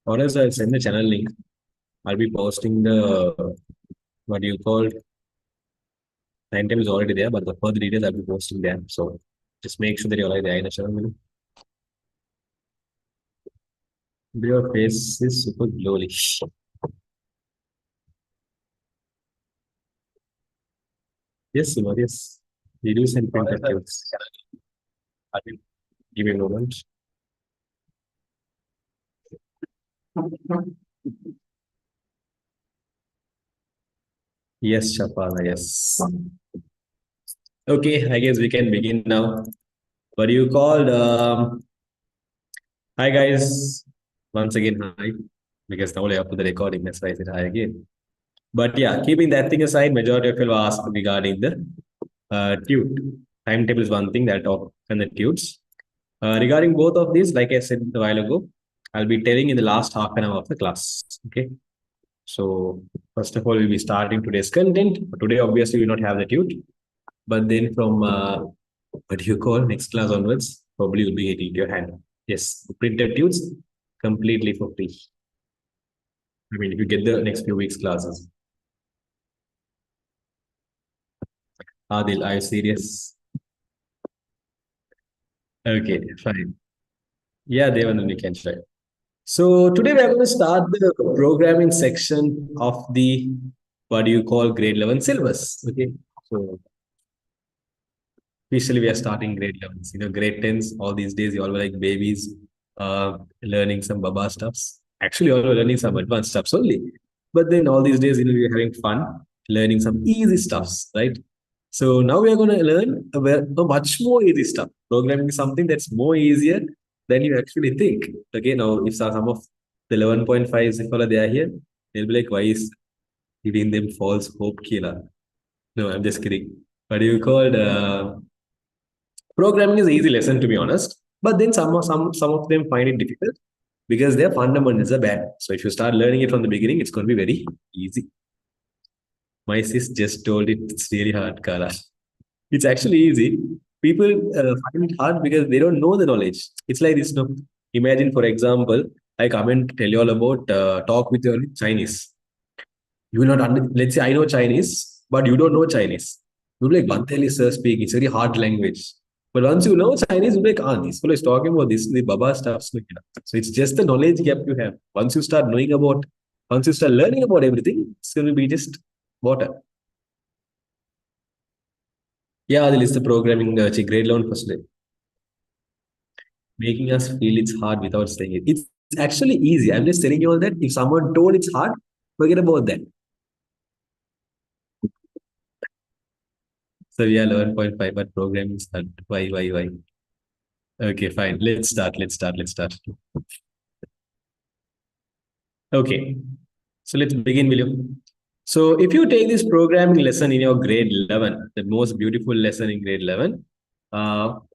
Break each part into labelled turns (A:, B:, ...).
A: Or else I'll send the channel link. I'll be posting the what do you call timetable is already there, but the further details I'll be posting there. So just make sure that you're already there in the channel. Your face is super glowy. Yes, Simar, yes. We do send print accounts. Give me a moment. Yes, Shapana, yes. Okay, I guess we can begin now. What do you call? Hi, guys. Once again, hi. Because now I have to the recording, that's why I said hi again. But yeah, keeping that thing aside, majority of you will ask regarding the tute. Timetable is one thing that talk and the tutes. Regarding both of these, like I said a while ago, I'll be telling in the last half an hour of the class. Okay. So first of all, we'll be starting today's content. Today, obviously, we will not have the tute. But then from what do you call next class onwards, probably you'll be getting your hand. Yes, printed tutes completely for free. I mean, if you get the next few weeks classes. Adil, are you serious? Okay, fine. Yeah, Devan, you can try. So today we are going to start the programming section of the what do you call grade 11 syllabus. Okay. So officially we are starting grade 11s. Grade 10s, all these days you all were like babies, learning some baba stuffs. Actually, all were learning some advanced stuffs only. But then all these days, we're having fun, learning some easy stuffs, right? So now we are going to learn a much more easy stuff. Programming is something that's more easier than you actually think. Okay, now if some of the 11.5s, if they are here, they'll be like, why is giving them false hope, killer? No, I'm just kidding. What do you call programming is an easy lesson to be honest, but then some of them find it difficult because their fundamentals are bad. So if you start learning it from the beginning, it's going to be very easy. My sis just told it it's really hard, Kara. It's actually easy. People find it hard because they don't know the knowledge. It's like this. No, imagine for example, I come and tell you all about talk with your Chinese. You will not let's say I know Chinese, but you don't know Chinese. You'll be like, Banteli sir speaking. It's very hard language. But once you know Chinese, you'll be like, this fellow is talking about this, the Baba stuff. So it's just the knowledge gap you have. Once you start learning about everything, it's going to be just water. Yeah, the list of programming, grade 11 first day. Making us feel it's hard without saying it. It's actually easy. I'm just telling you all that. If someone told it's hard, forget about that. So yeah, 11.5, but programming is hard. Why? Okay, fine. Let's start. Okay. So let's begin, William. So if you take this programming lesson in your grade 11, the most beautiful lesson in grade 11,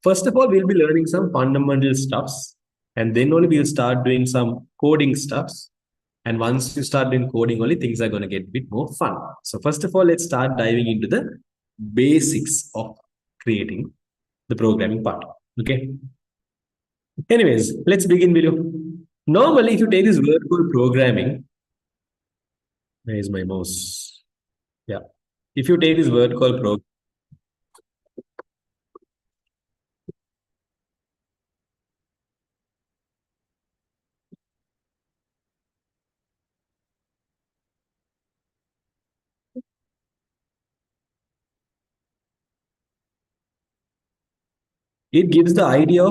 A: first of all, we'll be learning some fundamental stuffs. And then only we'll start doing some coding stuffs. And once you start doing coding, only things are going to get a bit more fun. So first of all, let's start diving into the basics of creating the programming part. Okay. Anyways, let's begin, William. Normally, if you take this word called programming, where is my mouse? Yeah. If you take this word called it gives the idea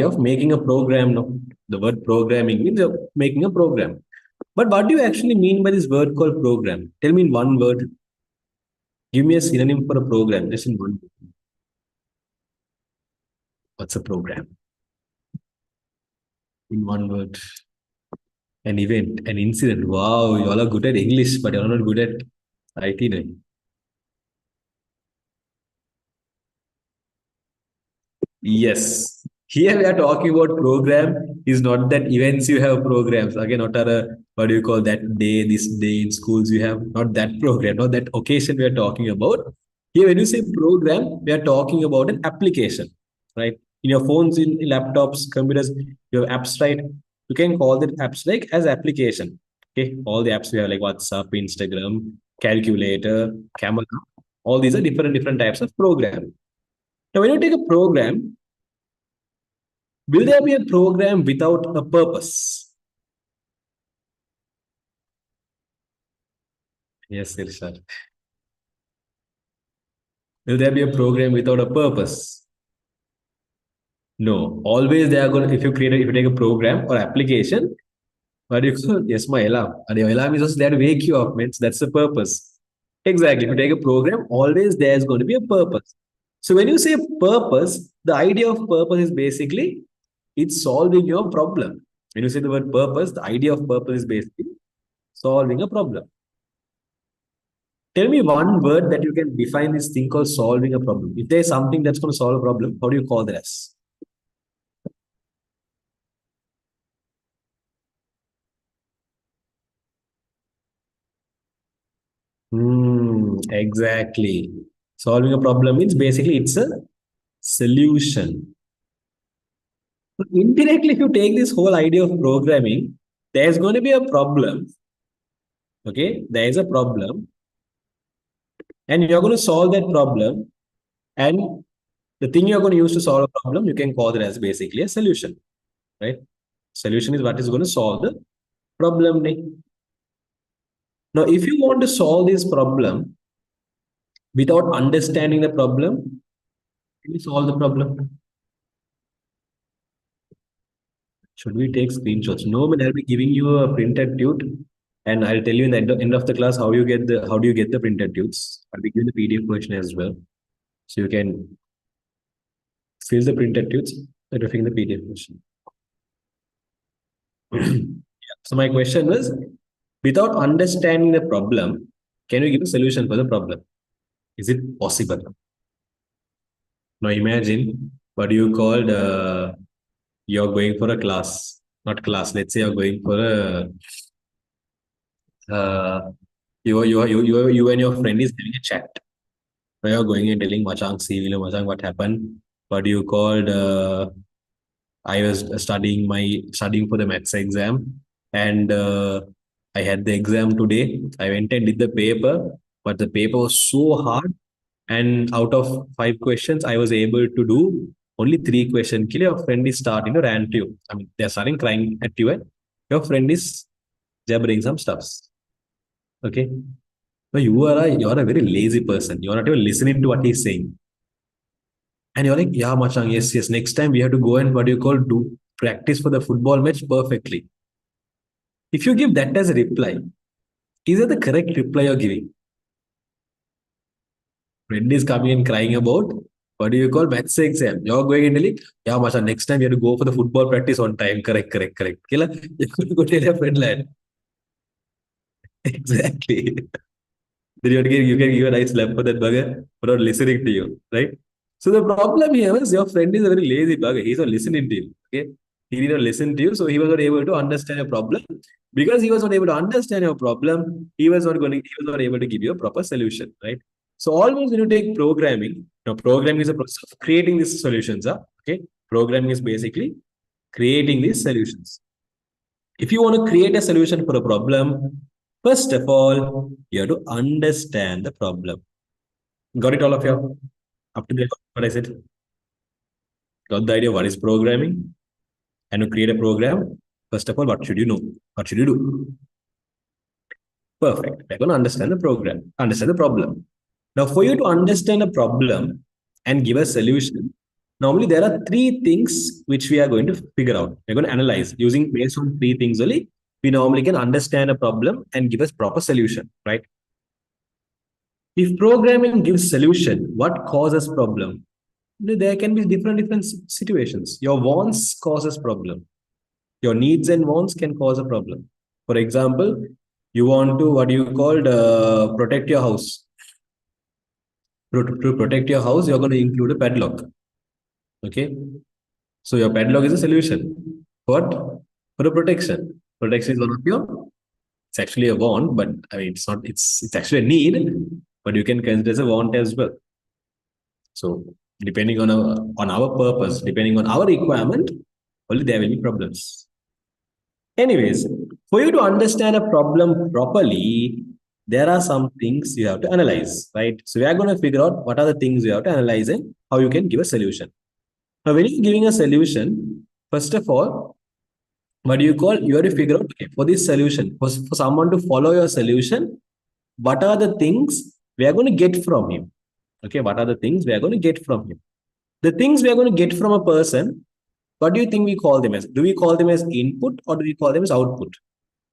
A: of making a program. No, the word programming means making a program. But what do you actually mean by this word called program? Tell me in one word. Give me a synonym for a program. Just in one word. What's a program? In one word. An event, an incident. Wow, you all are good at English, but you're not good at IT. No? Yes. Here we are talking about program is not that events you have programs. Again, not a what do you call that day, this day in schools you have not that program, not that occasion we are talking about. Here, when you say program, we are talking about an application, right? In your phones, in laptops, computers, you have apps, right? You can call the apps like as application. Okay, all the apps we have like WhatsApp, Instagram, calculator, camera. All these are different types of program. Now, when you take a program, will there be a program without a purpose? Yes, Irshad. Will there be a program without a purpose? No. Always they are going. If you take a program or application, what do you call? Yes, my alarm. And your alarm is just there to wake you up. Means that's the purpose. Exactly. If you take a program, always there's going to be a purpose. So when you say purpose, the idea of purpose is basically it's solving your problem. When you say the word purpose, the idea of purpose is basically solving a problem. Tell me one word that you can define this thing called solving a problem. If there's something that's going to solve a problem, how do you call that as? Exactly. Solving a problem means basically it's a solution. But indirectly, if you take this whole idea of programming, there's going to be a problem. Okay, there is a problem, and you're going to solve that problem. And the thing you're going to use to solve a problem, you can call it as basically a solution, right? Solution is what is going to solve the problem. Now, if you want to solve this problem without understanding the problem, can you solve the problem? Should we take screenshots? No, but I'll be giving you a printed tute, and I'll tell you in the end of the class how do you get the printed tutes. I'll be giving the PDF version as well, so you can fill the printed tutes by filling the PDF version. Yeah. So my question was, without understanding the problem, can you give a solution for the problem? Is it possible? Now imagine what you called you're going for a class, not class. Let's say you're going for a you and your friend is having a chat. Where you're going and telling Machang, see, Machang, what happened? What you called? I was studying for the maths exam, and I had the exam today. I went and did the paper, but the paper was so hard. And out of 5 questions, I was able to do only 3 questions. Kill your friend is starting to rant to you. I mean, they're starting crying at you, and your friend is jabbering some stuffs. Okay. But you're a very lazy person. You're not even listening to what he's saying. And you're like, yeah, Machang, yes, yes. Next time we have to go and what do you call do practice for the football match perfectly. If you give that as a reply, is that the correct reply you're giving? Friend is coming and crying about what do you call maths exam. You're going and telling, yeah, Machang, next time we have to go for the football practice on time. Correct, correct, correct. Killer, you're going to go tell your friend lad. Exactly. Then you can give a nice slap for that bugger for not listening to you, right? So the problem here is your friend is a very lazy bugger. He's not listening to you. Okay. He did not listen to you, so he was not able to understand your problem. Because he was not able to understand your problem, he was not able to give you a proper solution, right? So always when you take programming, now programming is a process of creating these solutions. Okay. Programming is basically creating these solutions. If you want to create a solution for a problem, first of all, you have to understand the problem. Got it, all of you? Up to date, what I said? Got the idea what is programming? And to create a program, first of all, what should you know? What should you do? Perfect. We're going to understand the program, understand the problem. Now, for you to understand a problem and give a solution, normally there are 3 things which we are going to figure out. We're going to analyze using based on 3 things only. We normally can understand a problem and give us proper solution, right? If programming gives solution, what causes problem? There can be different situations. Your wants causes problem. Your needs and wants can cause a problem. For example, you want to what you called protect your house. To protect your house, you're going to include a padlock. Okay, so your padlock is a solution. What? For a protection. Protection is one of your. It's actually a want, but I mean it's not. It's actually a need, but you can consider as a want as well. So Depending on our purpose, depending on our requirement, only there will be problems. Anyways, for you to understand a problem properly, there are some things you have to analyze, right? So we are going to figure out what are the things you have to analyze and how you can give a solution. Now, when you're giving a solution, first of all, what do you call? You have to figure out, okay, for this solution, for someone to follow your solution, what are the things we are going to get from him? Okay, what are the things we are going to get from him? The things we are going to get from a person, what do you think we call them as? Do we call them as input or do we call them as output?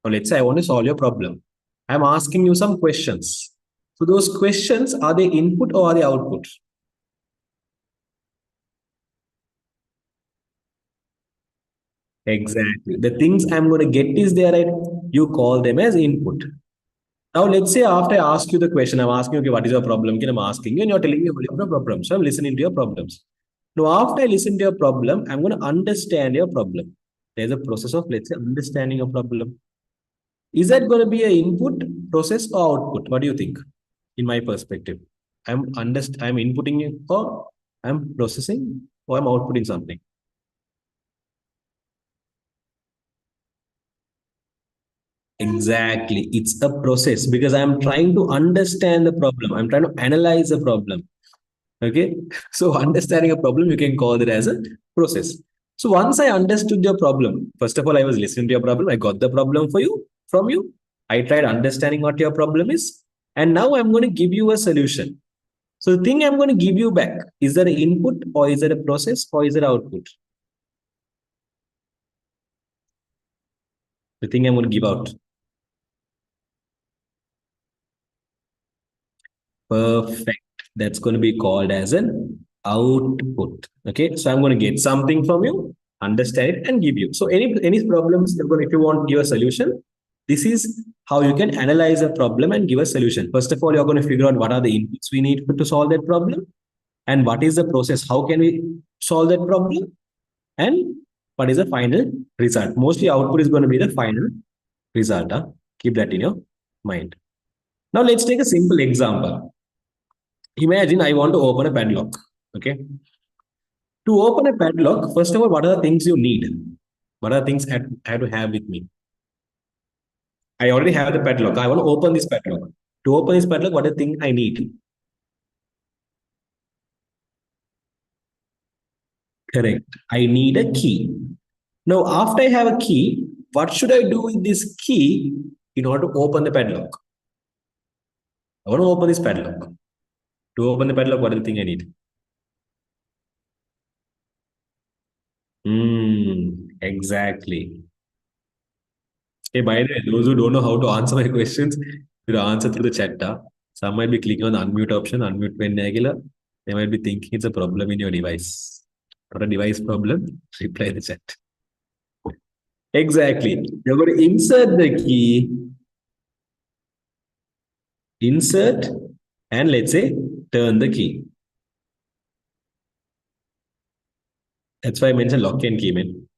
A: Or let's say I want to solve your problem. I'm asking you some questions. So those questions, are they input or are they output? Exactly. The things I'm going to get is there, right? You call them as input. Now, let's say after I ask you the question, I'm asking you, okay, what is your problem? Okay, I'm asking you, and you're telling me what is your problem. So I'm listening to your problems. Now, after I listen to your problem, I'm going to understand your problem. There's a process of, let's say, understanding a problem. Is that going to be an input process or output? What do you think? In my perspective, I'm inputting it or I'm processing or I'm outputting something. Exactly. It's a process because I'm trying to understand the problem. I'm trying to analyze the problem. Okay. So understanding a problem, you can call it as a process. So once I understood your problem, first of all, I was listening to your problem. I got the problem for you from you. I tried understanding what your problem is. And now I'm going to give you a solution. So the thing I'm going to give you back, is there an input or is there a process or is there output? The thing I'm going to give out. Perfect. That's going to be called as an output. Okay. So I'm going to get something from you, understand it, and give you. So any problems, if you want to give a solution, this is how you can analyze a problem and give a solution. First of all, you're going to figure out what are the inputs we need to solve that problem, and what is the process. How can we solve that problem, and what is the final result. Mostly, output is going to be the final result. Huh? Keep that in your mind. Now, let's take a simple example. Imagine I want to open a padlock. Okay. To open a padlock, first of all, what are the things you need? What are the things I have to have with me? I already have the padlock. I want to open this padlock. To open this padlock, what are the things I need? Correct. I need a key. Now, after I have a key, what should I do with this key in order to open the padlock? I want to open this padlock. To open the padlock, what are the thing I need? Exactly. Hey, by the way, those who don't know how to answer my questions, you answer through the chat. Some might be clicking on the unmute option, unmute when regular. They might be thinking it's a problem in your device. Not a device problem. Reply the chat. Exactly. You're going to insert the key, insert, and let's say turn the key. That's why I mentioned lock and key, man.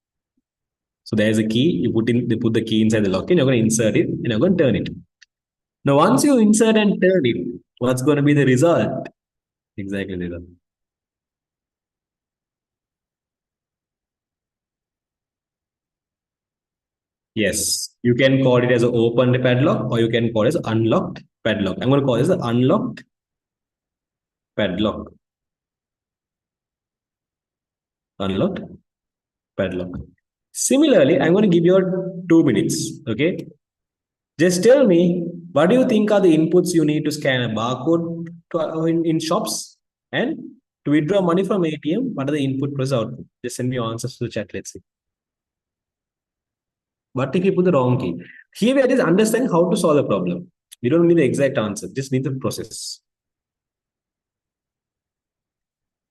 A: So there's a key. They put the key inside the lock, and you're going to insert it, and you're going to turn it. Now, once you insert and turn it, what's going to be the result? Exactly the result. Yes, you can call it as an open padlock or you can call it as unlocked padlock. I'm going to call this the unlocked padlock. Unlocked padlock. Similarly, I'm going to give you 2 minutes. Okay. Just tell me, what do you think are the inputs you need to scan a barcode in shops and to withdraw money from ATM? What are the input plus output? Just send me your answers to the chat. Let's see. What if you put the wrong key? Here we are just understanding how to solve a problem. We don't need the exact answer, just need the process.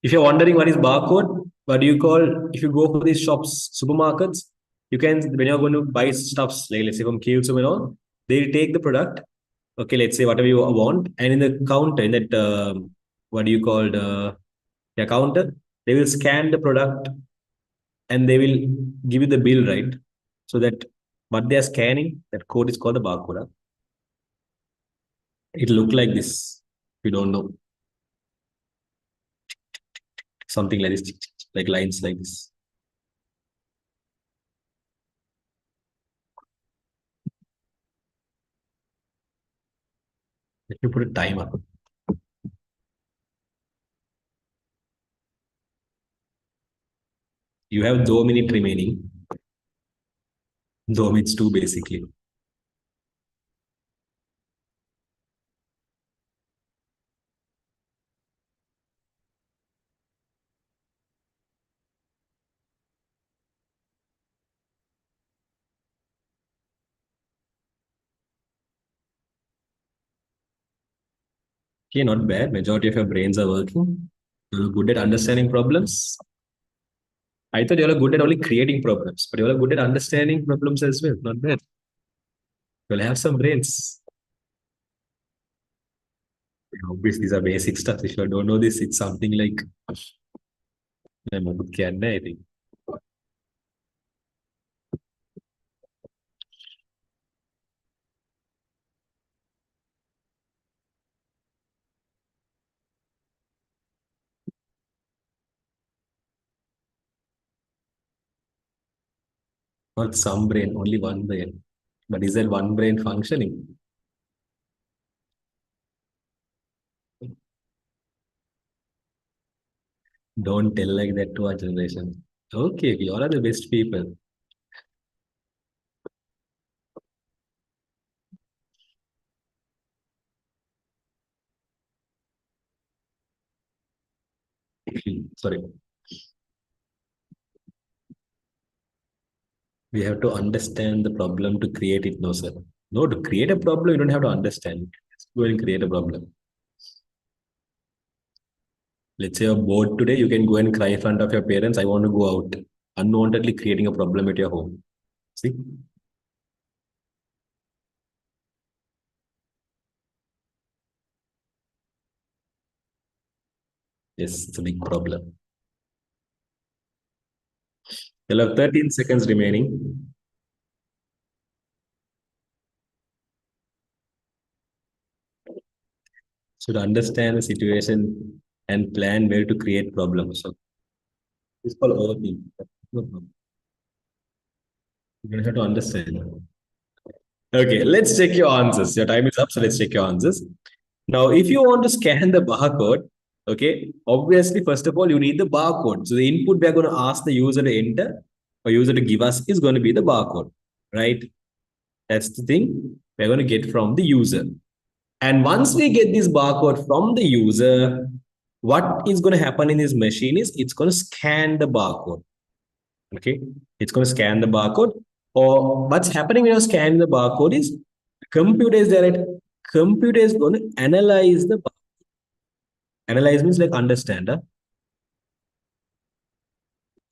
A: If you're wondering what is barcode, what do you call, if you go for these shops, supermarkets, you can, when you're going to buy stuffs, like let's say from KFC and all, they'll take the product, okay, let's say whatever you want, and in the counter, in that, what do you call, the counter, they will scan the product and they will give you the bill, right? So that what they are scanning, that code is called the barcode. Huh? It'll look like this if you don't know. Something like this, like lines like this. Let me put a timer. You have 2 minutes remaining. 2 minutes two basically. Okay, not bad. Majority of your brains are working. You're good at understanding problems. I thought you're good at only creating problems, but you're good at understanding problems as well. Not bad. You'll have some brains. Obviously, these are basic stuff. If you don't know this, it's something like I'm a good cat, I think. Not some brain, only one brain. But is that one brain functioning? Don't tell like that to our generation. Okay, we all are the best people. Sorry. We have to understand the problem to create it. No, sir. No, to create a problem, you don't have to understand. Just go and create a problem. Let's say you're bored today, you can go and cry in front of your parents. I want to go out. Unwantedly creating a problem at your home. See? Yes, it's a big problem. You'll have 13 seconds remaining. So to understand the situation and plan where to create problems. So it's called overthinking. No problem. You don't have to understand. Okay, let's check your answers. Your time is up, so let's check your answers. Now, if you want to scan the barcode, okay, obviously, first of all, you need the barcode. So the input we are going to ask the user to enter or user to give us is going to be the barcode, right? That's the thing we're going to get from the user. And once we get this barcode from the user, what is going to happen in this machine is it's going to scan the barcode. Okay, it's going to scan the barcode. Or what's happening when you're scanning the barcode is computer is there. At computer is going to analyze the analyze means like understand. Huh?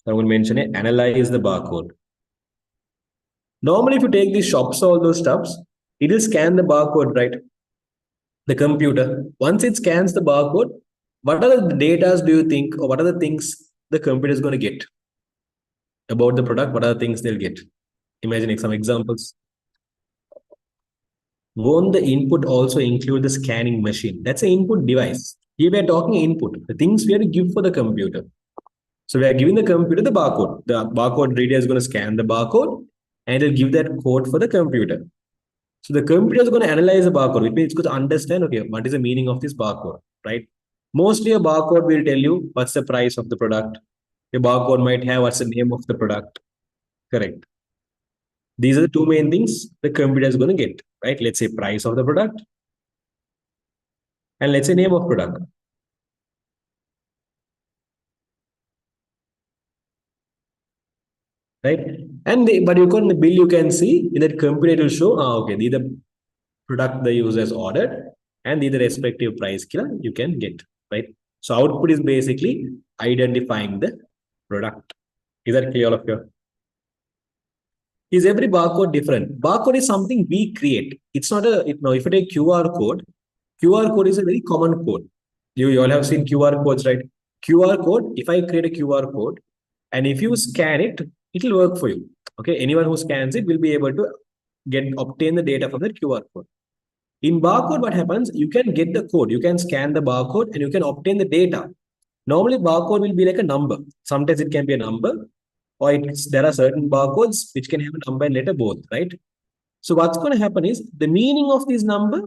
A: I'm going to mention it. Analyze the barcode. Normally, if you take these shops, all those stuffs, it will scan the barcode, right? The computer. Once it scans the barcode, what are the data do you think, or what are the things the computer is going to get about the product? What are the things they'll get? Imagining some examples. Won't the input also include the scanning machine? That's an input device. Here we are talking input, the things we have to give for the computer. So we are giving the computer the barcode. The barcode reader is going to scan the barcode and it'll give that code for the computer. So the computer is going to analyze the barcode, which means it's going to understand, okay, what is the meaning of this barcode, right? Mostly a barcode will tell you what's the price of the product. A barcode might have what's the name of the product. Correct. These are the two main things the computer is going to get, right? Let's say price of the product and let's say name of product, right? And but you can the bill you can see in that computer it will show, okay, the product the user has ordered and the respective price killer you can get, right? So output is basically identifying the product. Is that clear all of you? Is every barcode different? Barcode is something we create. It's not a, if you take QR code, QR code is a very common code. You all have seen QR codes, right? QR code, if I create a QR code and if you scan it, it will work for you. Okay, anyone who scans it will be able to obtain the data from the QR code. In barcode, what happens? You can get the code, you can scan the barcode and you can obtain the data. Normally, barcode will be like a number. Sometimes it can be a number, or there are certain barcodes which can have a number and letter both, right? So what's going to happen is the meaning of this number,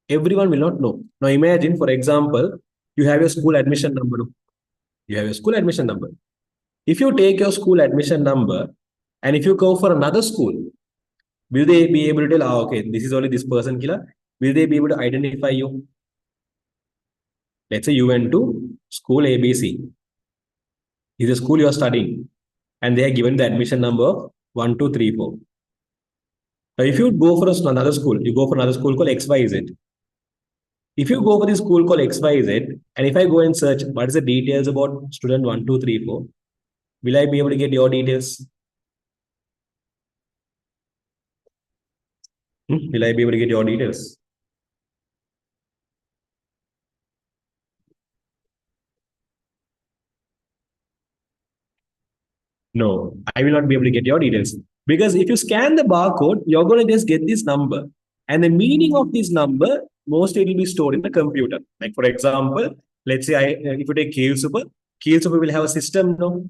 A: everyone will not know. Now imagine, for example, you have your school admission number. You have your school admission number. If you take your school admission number and if you go for another school, will they be able to tell, okay, this is only this person killer? Will they be able to identify you? Let's say you went to school ABC. Is the school you are studying, and they are given the admission number of 1, 2, 3, 4. Now, if you go for another school, you go for another school called XYZ. If you go for this school called XYZ, and if I go and search what is the details about student 1, 2, 3, 4, will I be able to get your details? Will I be able to get your details? No, I will not be able to get your details. Because if you scan the barcode, you're going to just get this number. And the meaning of this number, mostly it will be stored in the computer. Like, for example, let's say if you take Keel Super will have a system now.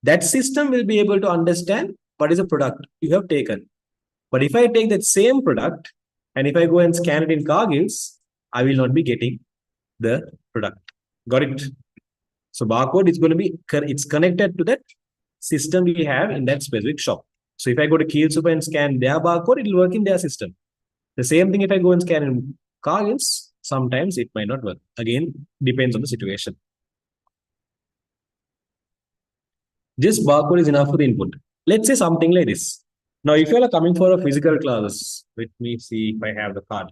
A: That system will be able to understand what is a product you have taken. But if I take that same product and if I go and scan it in Cargill's, I will not be getting the product. Got it? So barcode is going to be, it's connected to that system we have in that specific shop. So if I go to Keel Super and scan their barcode, it will work in their system. The same thing if I go and scan in Cargill's, sometimes it might not work. Again, depends on the situation. Just barcode is enough for the input. Let's say something like this. Now, if you are coming for a physical class, let me see if I have the card.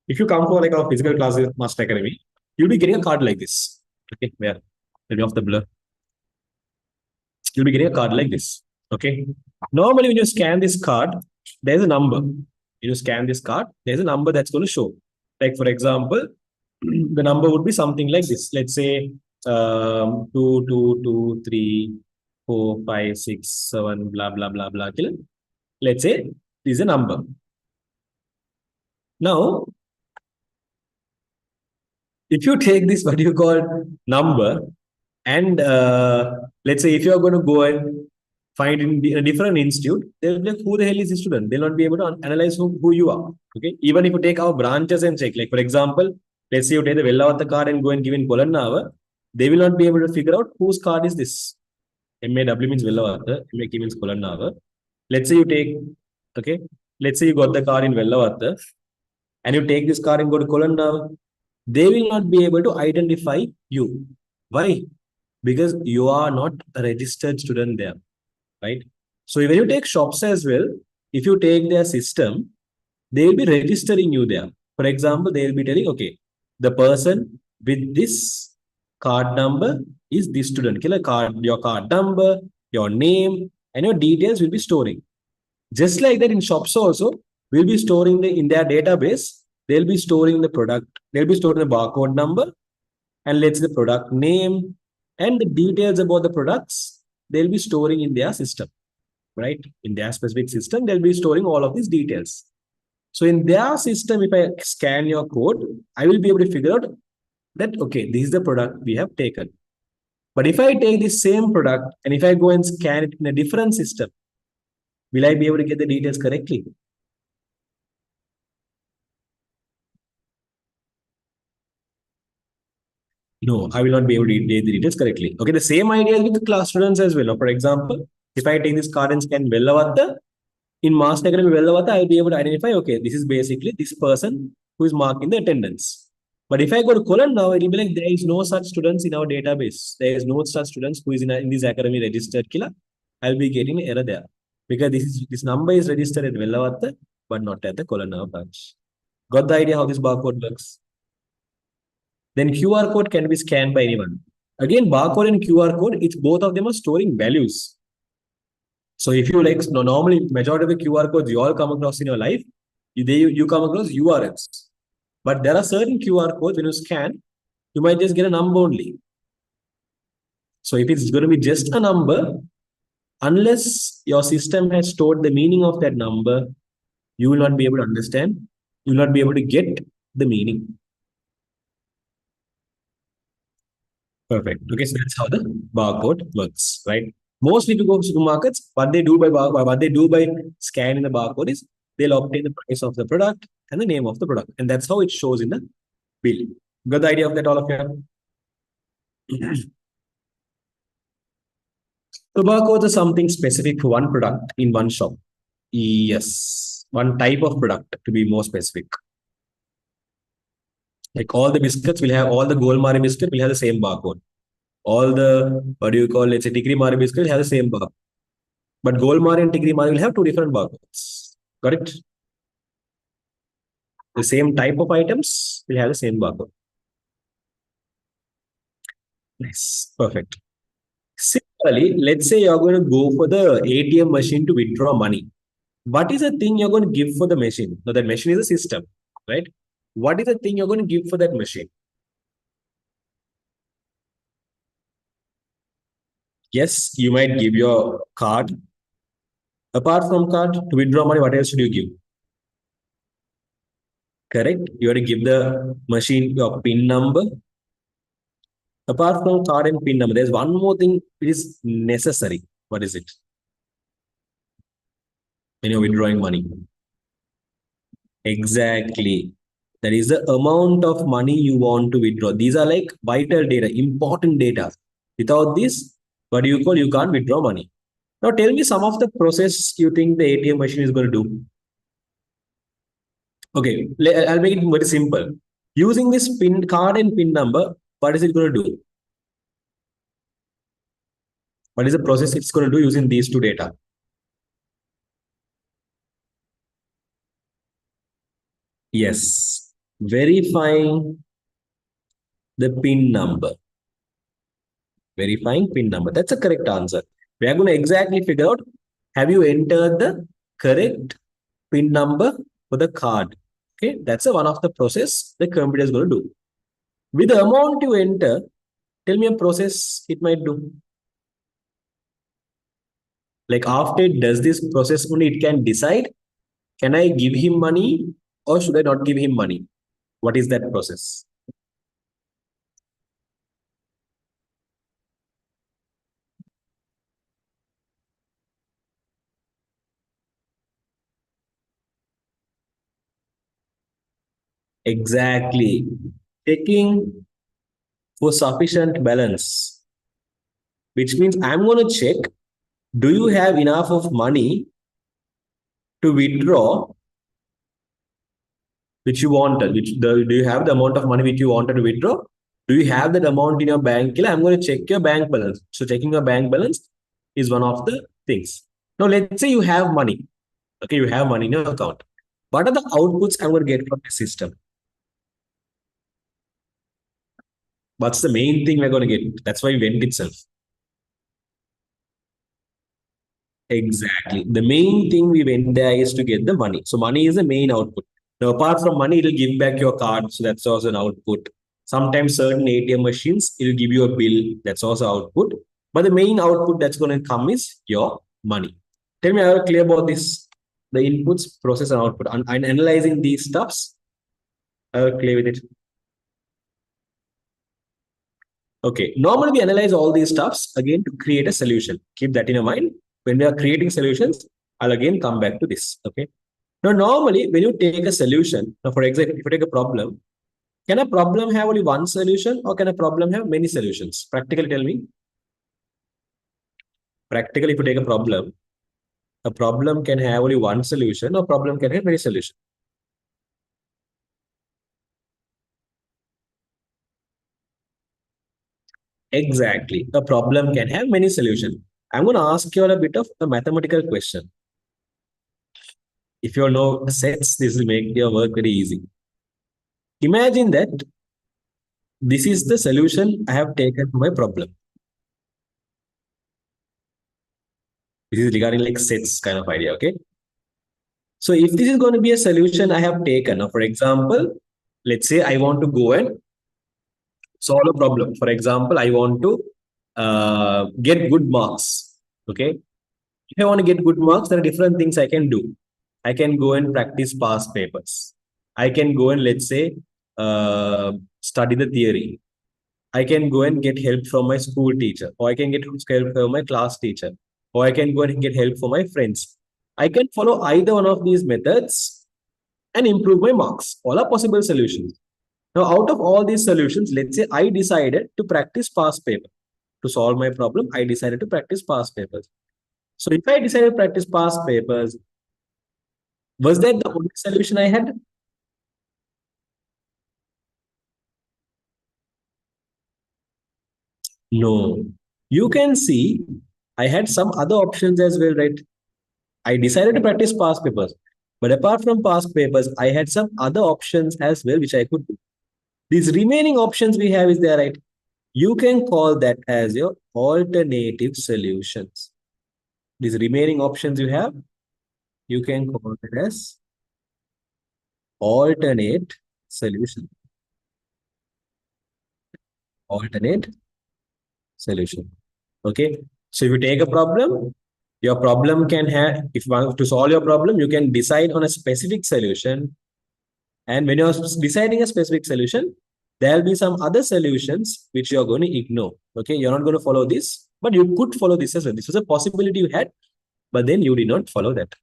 A: If you come for like a physical class with Master Academy, you'll be getting a card like this. Okay, where? Let me off the blur. You'll be getting a card like this. Okay. Normally, when you scan this card, there's a number. When you scan this card, there's a number that's going to show. Like, for example, the number would be something like this. Let's say 2, 2, 2, 3, 4, 5, 6, 7, blah, blah, blah, blah. Let's say this is a number. Now, if you take this, what you call number, and let's say if you are going to go and find in a different institute, they'll be like, who the hell is this student? They'll not be able to analyze who you are. Okay. Even if you take our branches and check, like for example, let's say you take the Vellavatta card and go and give in Polannava, they will not be able to figure out whose card is this. MAW means Vellavatta, MAK means Polannava. Let's say you take, okay, let's say you got the card in Vellavatta and you take this card and go to Polannava, they will not be able to identify you. Why? Because you are not a registered student there, right? So when you take shops as well, if you take their system, they will be registering you there. For example, they will be telling, okay, the person with this card number is this student. Your card number, your name, and your details will be storing. Just like that in shops also, we'll be storing in their database, they'll be storing the product, they'll be storing the barcode number, and let's say the product name, and the details about the products, they'll be storing in their system, right? In their specific system, they'll be storing all of these details. So in their system, if I scan your code, I will be able to figure out that, okay, this is the product we have taken. But if I take the same product and if I go and scan it in a different system, will I be able to get the details correctly? No, I will not be able to get the details correctly. Okay, the same idea with the class students as well. Now, for example, if I take this card and scan Vellavatta, in Master Academy Vellavatta, I'll be able to identify, okay, this is basically this person who is marking the attendance. But if I go to Colon now, it will be like there is no such students in our database. There is no such students who is in this academy registered killer. I'll be getting an error there. Because this number is registered at Vellavatta, but not at the Colon now branch. Got the idea how this barcode works? Then QR code can be scanned by anyone. Again, barcode and QR code, it's both of them are storing values. So if you like, normally majority of the QR codes you all come across in your life, you come across URLs. But there are certain QR codes when you scan, you might just get a number only. So if it's going to be just a number, unless your system has stored the meaning of that number, you will not be able to understand. You will not be able to get the meaning. Perfect. Okay, so that's how the barcode works, right? Most people go to supermarkets. What they do by scanning the barcode is they'll obtain the price of the product and the name of the product, and that's how it shows in the bill. Got the idea of that, all of you? So barcodes are something specific for one product in one shop. Yes, one type of product to be more specific. Like all the biscuits will have all the Golmari biscuit will have the same barcode. All the what do you call, let's say Tikri Mari biscuit will have the same barcode. But Golmari and Tikri Mari will have two different barcodes. Got it? The same type of items will have the same barcode. Nice. Perfect. Similarly, let's say you're going to go for the ATM machine to withdraw money. What is the thing you're going to give for the machine? Now, that machine is a system, right? What is the thing you're going to give for that machine? Yes, you might give your card. Apart from card, to withdraw money, what else should you give? Correct. You have to give the machine your PIN number. Apart from card and PIN number, there's one more thing which is necessary. What is it? When you're withdrawing money. Exactly. That is the amount of money you want to withdraw. These are like vital data, important data. Without this, what do you call? You can't withdraw money. Now tell me some of the process you think the ATM machine is going to do. Okay, I'll make it very simple. Using this PIN card and PIN number, what is it going to do? What is the process it's going to do using these two data? Yes, verifying the PIN number. Verifying PIN number. That's a correct answer. We are going to exactly figure out, have you entered the correct PIN number for the card? Okay, that's one of the process the computer is going to do. With the amount you enter, tell me a process it might do. Like after it does this process only, it can decide, can I give him money or should I not give him money? What is that process? Exactly. Checking for sufficient balance, which means I'm going to check, do you have enough of money to withdraw which you wanted? Do you have the amount of money which you wanted to withdraw? Do you have that amount in your bank? I'm going to check your bank balance. So checking your bank balance is one of the things. Now let's say you have money. Okay, you have money in your account. What are the outputs I'm going to get from the system? What's the main thing we're going to get? That's why we went itself. Exactly. The main thing we went there is to get the money. So money is the main output. Now, apart from money, it'll give back your card. So that's also an output. Sometimes certain ATM machines, it'll give you a bill. That's also output. But the main output that's going to come is your money. Tell me, are you clear about this? The inputs, process, and output. And analyzing these stuffs, are you clear with it? Okay. Normally, we analyze all these stuffs again to create a solution. Keep that in your mind. When we are creating solutions, I'll again come back to this. Okay. Now, normally, when you take a solution, now for example, if you take a problem, can a problem have only one solution or can a problem have many solutions? Practically, tell me. Practically, if you take a problem can have only one solution or problem can have many solutions. Exactly. A problem can have many solutions. I'm going to ask you all a bit of a mathematical question. If you all know sets, this will make your work very easy. Imagine that this is the solution I have taken to my problem. This is regarding like sets kind of idea, okay? So if this is going to be a solution I have taken, for example, let's say I want to go and solve a problem. For example, I want to get good marks, okay? If I want to get good marks, there are different things I can do. I can go and practice past papers. I can go and let's say study the theory. I can go and get help from my school teacher, or I can get help from my class teacher, or I can go and get help from my friends. I can follow either one of these methods and improve my marks. All are possible solutions. Now, out of all these solutions, let's say I decided to practice past paper. To solve my problem, I decided to practice past papers. So if I decided to practice past papers, was that the only solution I had? No. You can see I had some other options as well, right? I decided to practice past papers. But apart from past papers, I had some other options as well, which I could do. These remaining options we have is there, right? You can call that as your alternative solutions. These remaining options you have, you can call it as alternate solution. Alternate solution. Okay. So if you take a problem, your problem can have, if you want to solve your problem, you can decide on a specific solution. And when you're deciding a specific solution, there'll be some other solutions which you're going to ignore. Okay. You're not going to follow this, but you could follow this as well. This was a possibility you had, but then you did not follow that.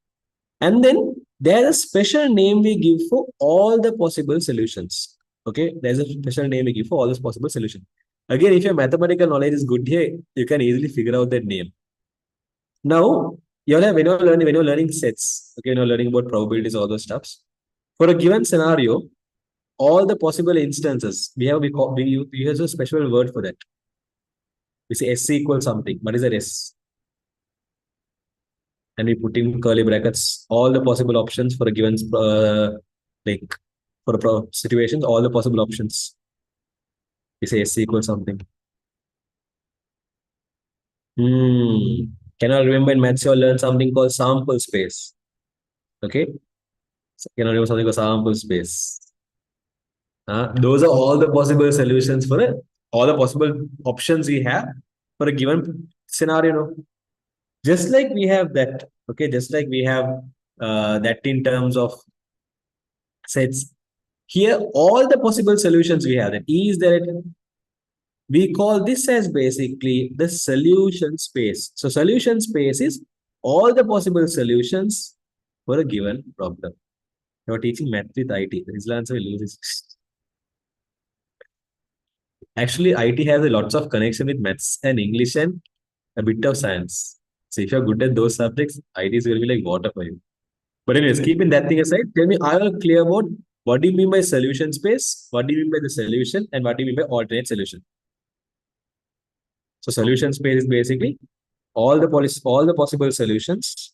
A: And then there's a special name we give for all the possible solutions. Okay, there's a special name we give for all those possible solutions. Again, if your mathematical knowledge is good here, you can easily figure out that name. Now, when you're learning sets, okay, when you're learning about probabilities, all those stuffs. For a given scenario, all the possible instances, we use a special word for that. We say S equals something. What is that S? And we put in curly brackets all the possible options for a given like for a situations, all the possible options. We say S equals something. Can I remember in maths you all learn something called sample space? Okay. So can I remember something called sample space? Those are all the possible solutions for it. All the possible options we have for a given scenario. No? Just like we have that. Okay. Just like we have that in terms of sets. Here, all the possible solutions we have, that E is there. We call this as basically the solution space. So solution space is all the possible solutions for a given problem. You're teaching math with IT. The real answer will lose this. Actually, IT has a lots of connection with maths and English and a bit of science. So if you're good at those subjects, IT is going to be like water for you. But anyways, keeping that thing aside, tell me, I will clear about what do you mean by solution space? What do you mean by the solution? And what do you mean by alternate solution? So solution space is basically all the possible solutions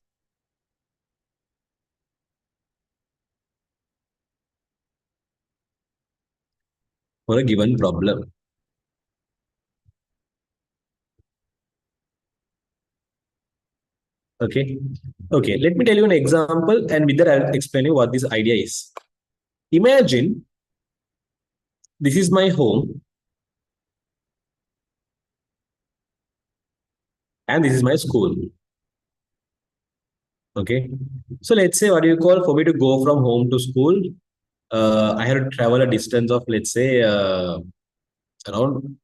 A: for a given problem. Okay. Okay. Let me tell you an example, and with that, I'll explain you what this idea is. Imagine this is my home and this is my school. Okay. So let's say what do you call for me to go from home to school? I have to travel a distance of, let's say, around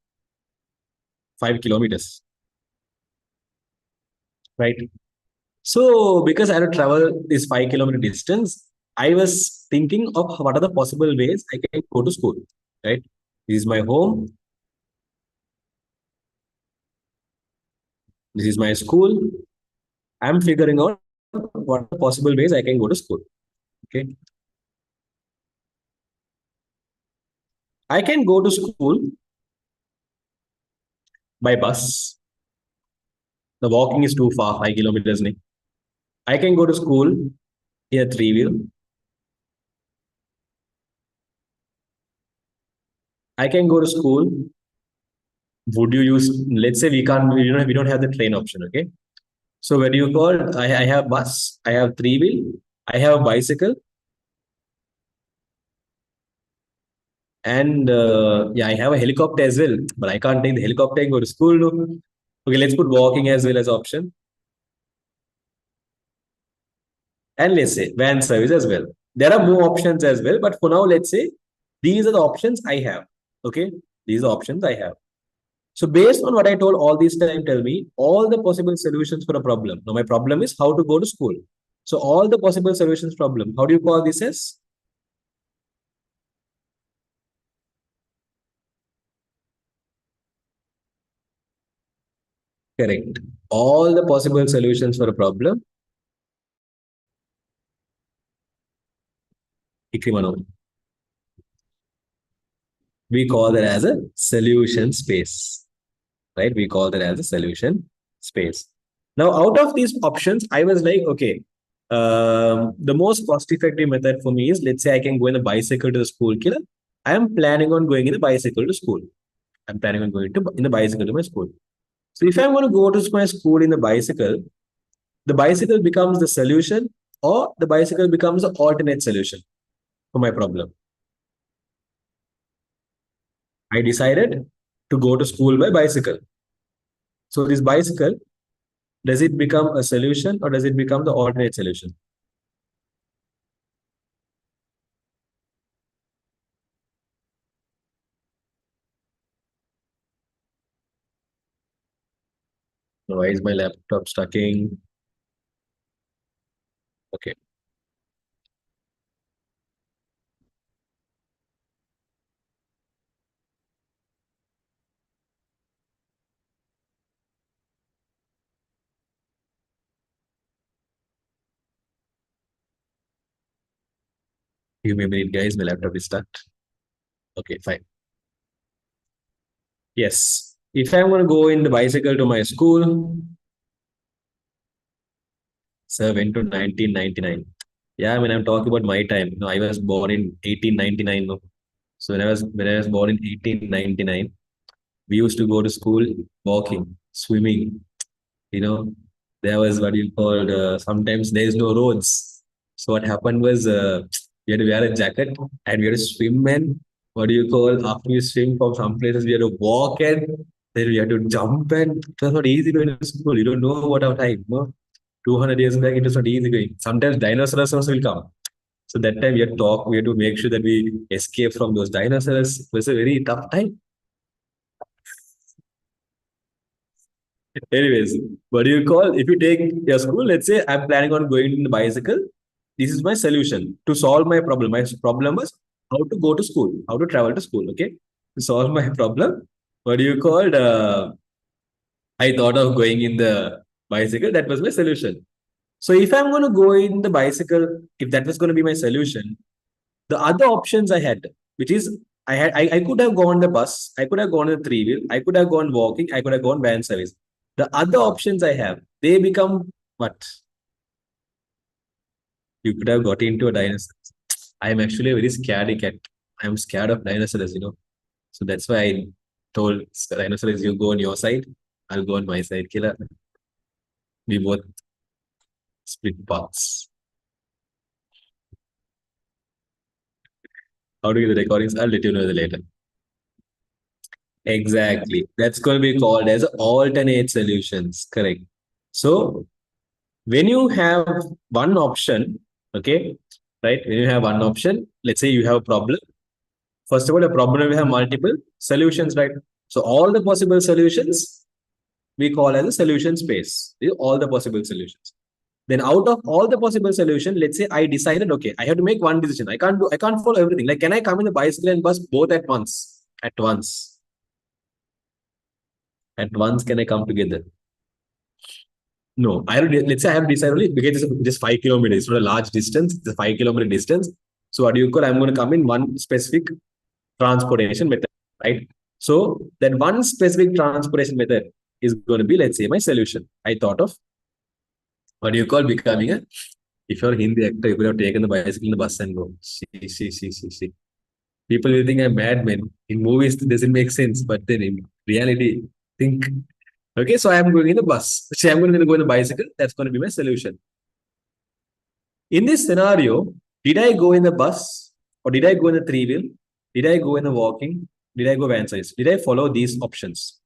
A: 5 kilometers. Right. So, because I had to travel this 5 kilometer distance, I was thinking of what are the possible ways I can go to school. Right. This is my home. This is my school. I'm figuring out what are the possible ways I can go to school. Okay. I can go to school by bus. The walking is too far, 5 kilometers. I can go to school in a three-wheel. I can go to school. Would you use, let's say we don't have the train option, okay? So what do you call? I have bus, I have three-wheel, I have a bicycle, and yeah, I have a helicopter as well. But I can't take the helicopter and go to school. No? Okay, let's put walking as well as option. And let's say van service as well. There are more options as well, but for now, let's say these are the options I have. Okay. These are options I have. So based on what I told all this time, tell me all the possible solutions for a problem. Now my problem is how to go to school. So all the possible solutions problem. How do you call this as? Correct. All the possible solutions for a problem. Ikrimano. We call that as a solution space. Right? We call that as a solution space. Now, out of these options, I was like, okay, the most cost-effective method for me is, let's say I can go in a bicycle to the school. Killer, I am planning on going in a bicycle to school. I'm planning on going to in a bicycle to my school. So if I'm going to go to my school in the bicycle becomes the solution, or the bicycle becomes the alternate solution for my problem. I decided to go to school by bicycle. So this bicycle, does it become a solution or does it become the alternate solution? Why is my laptop stucking? Okay, give me a minute, guys. My laptop is stuck. Okay, fine. Yes. If I'm going to go in the bicycle to my school, sir, went to 1999. Yeah, I mean, I'm talking about my time. No, I was born in 1899. No. So when I was born in 1899, we used to go to school walking, swimming. You know, there was what you called sometimes there is no roads. So what happened was we had to wear a jacket and we had to swim and what do you call after we swim from some places we had to walk and then we had to jump and it was not easy going to school. You don't know what our time, no? 200 years back, it was not easy going. Sometimes dinosaurs also will come. So that time we had to make sure that we escape from those dinosaurs. It was a very tough time. Anyways, what do you call if you take your school? Let's say I'm planning on going in the bicycle. This is my solution to solve my problem. My problem was how to go to school, how to travel to school. Okay, to solve my problem. What do you call? I thought of going in the bicycle. That was my solution. So if I'm going to go in the bicycle, if that was going to be my solution, the other options I had, which is I could have gone the bus, I could have gone the three wheel, I could have gone walking, I could have gone van service. The other options I have, they become what? You could have got into a dinosaur. I am actually a very scaredy cat. I'm scared of dinosaurs. So that's why I told dinosaurs, you go on your side, I'll go on my side. Killer. We both split paths. How to get the recordings? I'll let you know later. Exactly. That's going to be called as alternate solutions. Correct. So when you have one option, okay, right? When you have one option, let's say you have a problem. First of all, a problem will have multiple solutions, right? So all the possible solutions we call as a solution space. These are all the possible solutions. Then out of all the possible solution, let's say I decided, okay, I have to make one decision. I can't follow everything. Like, can I come in the bicycle and bus both at once? At once. At once, can I come together? No, let's say I have decided only because it's just 5 kilometers. It's not a large distance. It's a 5 kilometer distance. So what do you call? I'm going to come in one specific transportation method, right? So that one specific transportation method is going to be, let's say, my solution. I thought of what do you call becoming a. If you're a Hindi actor, you could have taken the bicycle in the bus and go. See. People will think I'm mad, man. In movies, it doesn't make sense, but then in reality, think. Okay, so I'm going in the bus. So I'm going to go in the bicycle. That's going to be my solution. In this scenario, did I go in the bus or did I go in the three wheel? Did I go in the walking? Did I go van size? Did I follow these options?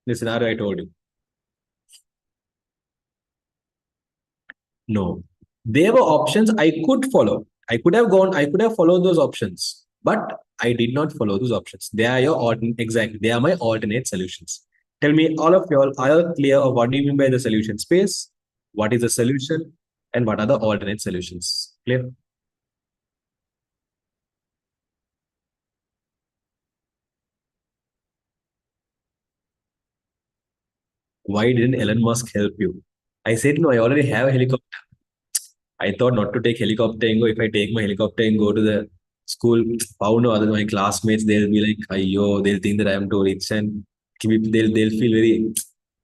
A: The scenario I told you. No. There were options I could follow. I could have followed those options. But I did not follow those options. They are exactly. They are my alternate solutions. Tell me, all of y'all, are you clear of what do you mean by the solution space? What is the solution? And what are the alternate solutions? Clear? Why didn't Elon Musk help you? I said, no, I already have a helicopter. I thought not to take helicopter and go. If I take my helicopter and go to the school, how no other my classmates, they'll be like, yo, they'll think that I am too rich and they'll feel very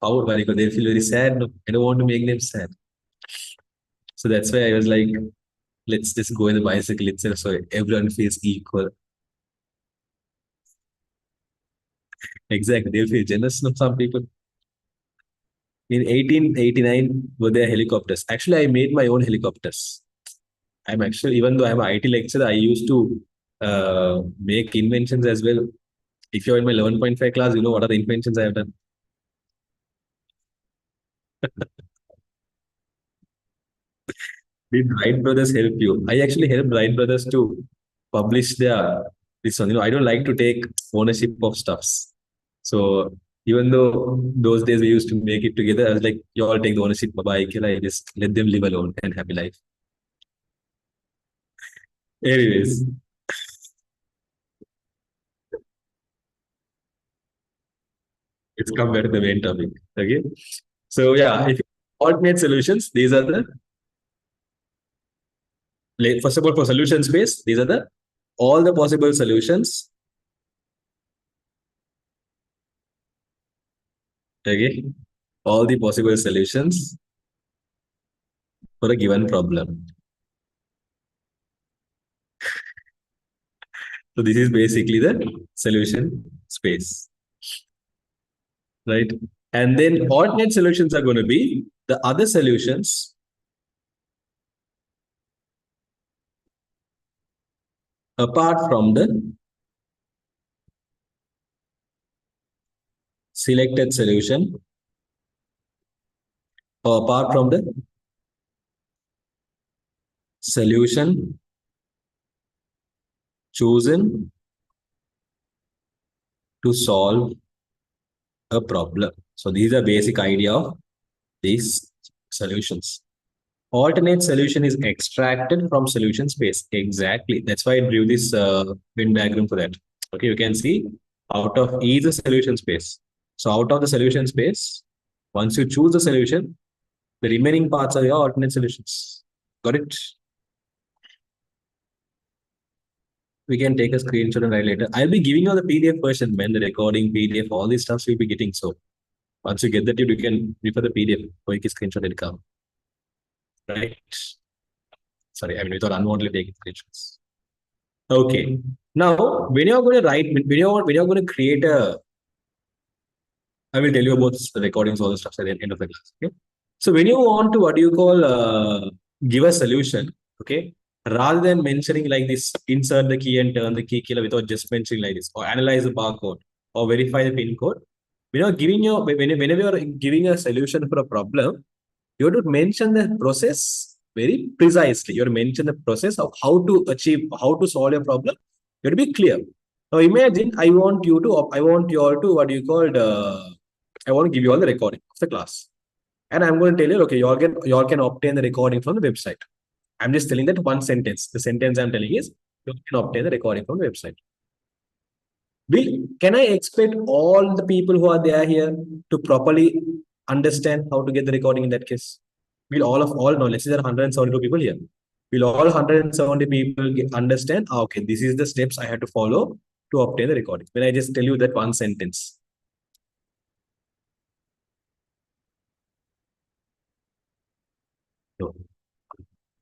A: how they'll feel very sad. No, I don't want to make them sad. So that's why I was like, let's just go in the bicycle itself so everyone feels equal. Exactly. They'll feel jealous of some people. In 1889, were there helicopters? Actually, I made my own helicopters. I'm actually, even though I'm an IT lecturer, I used to make inventions as well. If you're in my 11.5 class, you know what are the inventions I have done. Did Wright Brothers help you? I actually helped Wright Brothers to publish their this one. I don't like to take ownership of stuffs. So even though those days we used to make it together, I was like, you all take the ownership. Bye bye. I just let them live alone and happy life. Anyways, let's come back to the main topic. Okay. So yeah, if you alternate solutions, these are the first of all for solution space, these are the all the possible solutions. Okay. All the possible solutions for a given problem. So this is basically the solution space, right? And then alternate solutions are going to be the other solutions apart from the selected solution or apart from the solution chosen to solve a problem. So these are basic idea of these solutions. Alternate solution is extracted from solution space. Exactly. That's why I drew this Venn diagram for that. Okay, you can see out of E is a solution space. So out of the solution space, once you choose the solution, the remaining parts are your alternate solutions. Got it? We can take a screenshot and write later. I'll be giving you the PDF version when the recording PDF, all these stuffs you'll be getting. So once you get that, you can refer the PDF or you can screenshot it come. Right? Sorry, I mean without unwanted taking screenshots. Okay. Now, when you're going to write, when you're going to create a, I will tell you about the recordings, all the stuff at the end of the class. Okay. So when you want to, what do you call, give a solution, okay, rather than mentioning like this, insert the key and turn the key killer without just mentioning like this, or analyze the barcode, or verify the pin code. When you're giving your, whenever you're giving a solution for a problem, you have to mention the process very precisely. You have to mention the process of how to achieve, how to solve your problem. You have to be clear. Now imagine I want you all to, what do you call, I want to give you all the recording of the class. And I'm going to tell you, okay, you all can obtain the recording from the website. I'm just telling that one sentence. The sentence I'm telling is, you can obtain the recording from the website. Can I expect all the people who are there here to properly understand how to get the recording in that case? Will all know, let's say there are 172 people here. Will all 170 people understand, okay, this is the steps I have to follow to obtain the recording? When I just tell you that one sentence. No.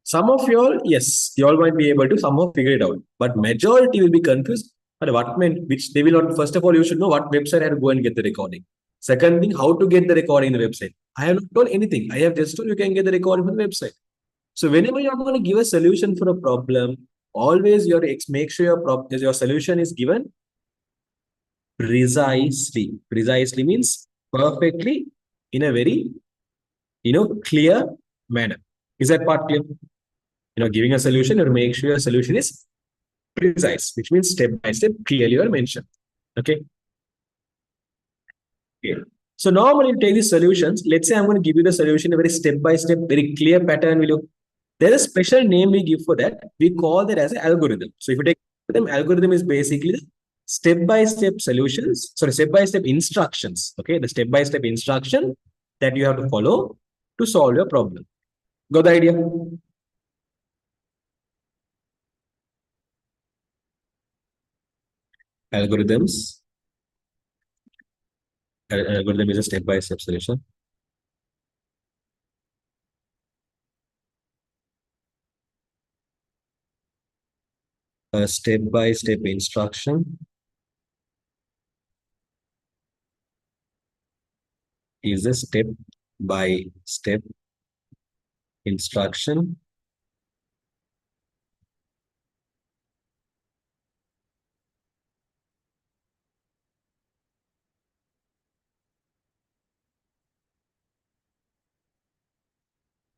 A: Some of y'all, yes, y'all might be able to somehow figure it out. But majority will be confused. But what meant, which they will not, first of all, you should know what website I have to go and get the recording. Second thing, how to get the recording in the website. I have not told anything. I have just told you can get the recording from the website. So whenever you're going to give a solution for a problem, always make sure your solution is given precisely. Precisely means perfectly in a very clear manner. Is that part clear? Giving a solution, you make sure your solution is precise, which means step by step, clearly or mentioned. Okay. Okay. So normally take the solutions. Let's say I'm going to give you the solution, a very step by step, very clear pattern. Will you? There's a special name we give for that. We call that as an algorithm. So if you take them, algorithm is basically the step by step solutions. Sorry, step by step instructions. Okay, the step by step instruction that you have to follow to solve your problem. Got the idea? Algorithms. Algorithm is a step by step solution. A step by step instruction is a step by step instruction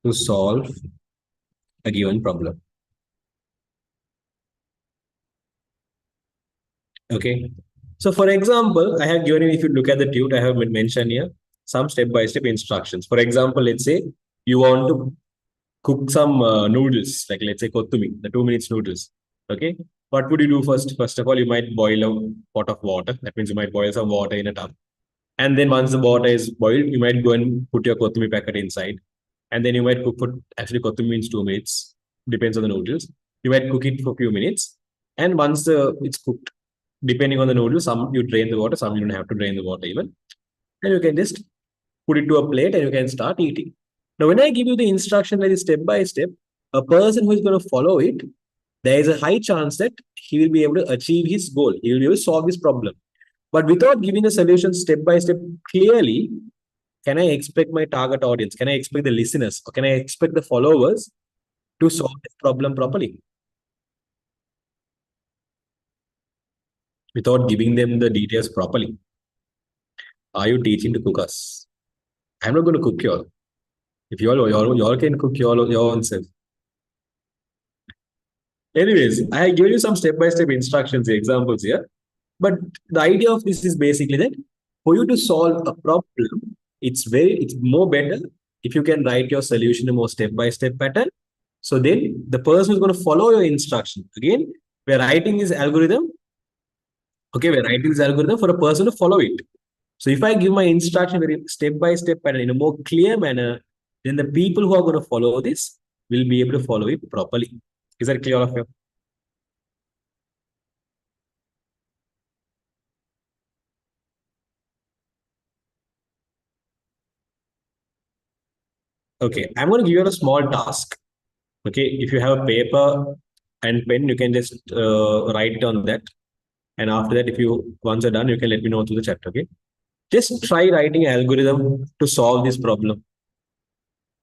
A: to solve a given problem. Okay. So for example, I have given you, if you look at the tute, I have mentioned here some step-by-step instructions. For example, let's say you want to cook some noodles, like let's say kottumi, the 2 minutes noodles. Okay. What would you do first? First of all, you might boil a pot of water. That means you might boil some water in a tub. And then once the water is boiled, you might go and put your kottumi packet inside. And then you might cook for, actually kottumi means 2 minutes, depends on the noodles. You might cook it for a few minutes. And once it's cooked, depending on the noodles, some you drain the water, some you don't have to drain the water even. And you can just put it to a plate and you can start eating. Now, when I give you the instruction like step by step, a person who is going to follow it, there is a high chance that he will be able to achieve his goal. He will be able to solve this problem. But without giving the solution step by step clearly, can I expect my target audience? Can I expect the listeners? Or can I expect the followers to solve this problem properly without giving them the details properly? Are you teaching to cook us? I'm not going to cook you all. If you all can cook your own self. Anyways, I give you some step-by-step instructions, examples here. But the idea of this is basically that for you to solve a problem, it's more better if you can write your solution in a more step-by-step pattern. So then the person who's going to follow your instruction. Again, we're writing this algorithm. Okay, we're writing this algorithm for a person to follow it. So if I give my instruction very step-by-step pattern in a more clear manner, then the people who are going to follow this will be able to follow it properly. Is that clear, all of you? Okay, I'm going to give you a small task. Okay, if you have a paper and pen, you can just write on that. And after that, if you once you're done, you can let me know through the chat. Okay, just try writing an algorithm to solve this problem.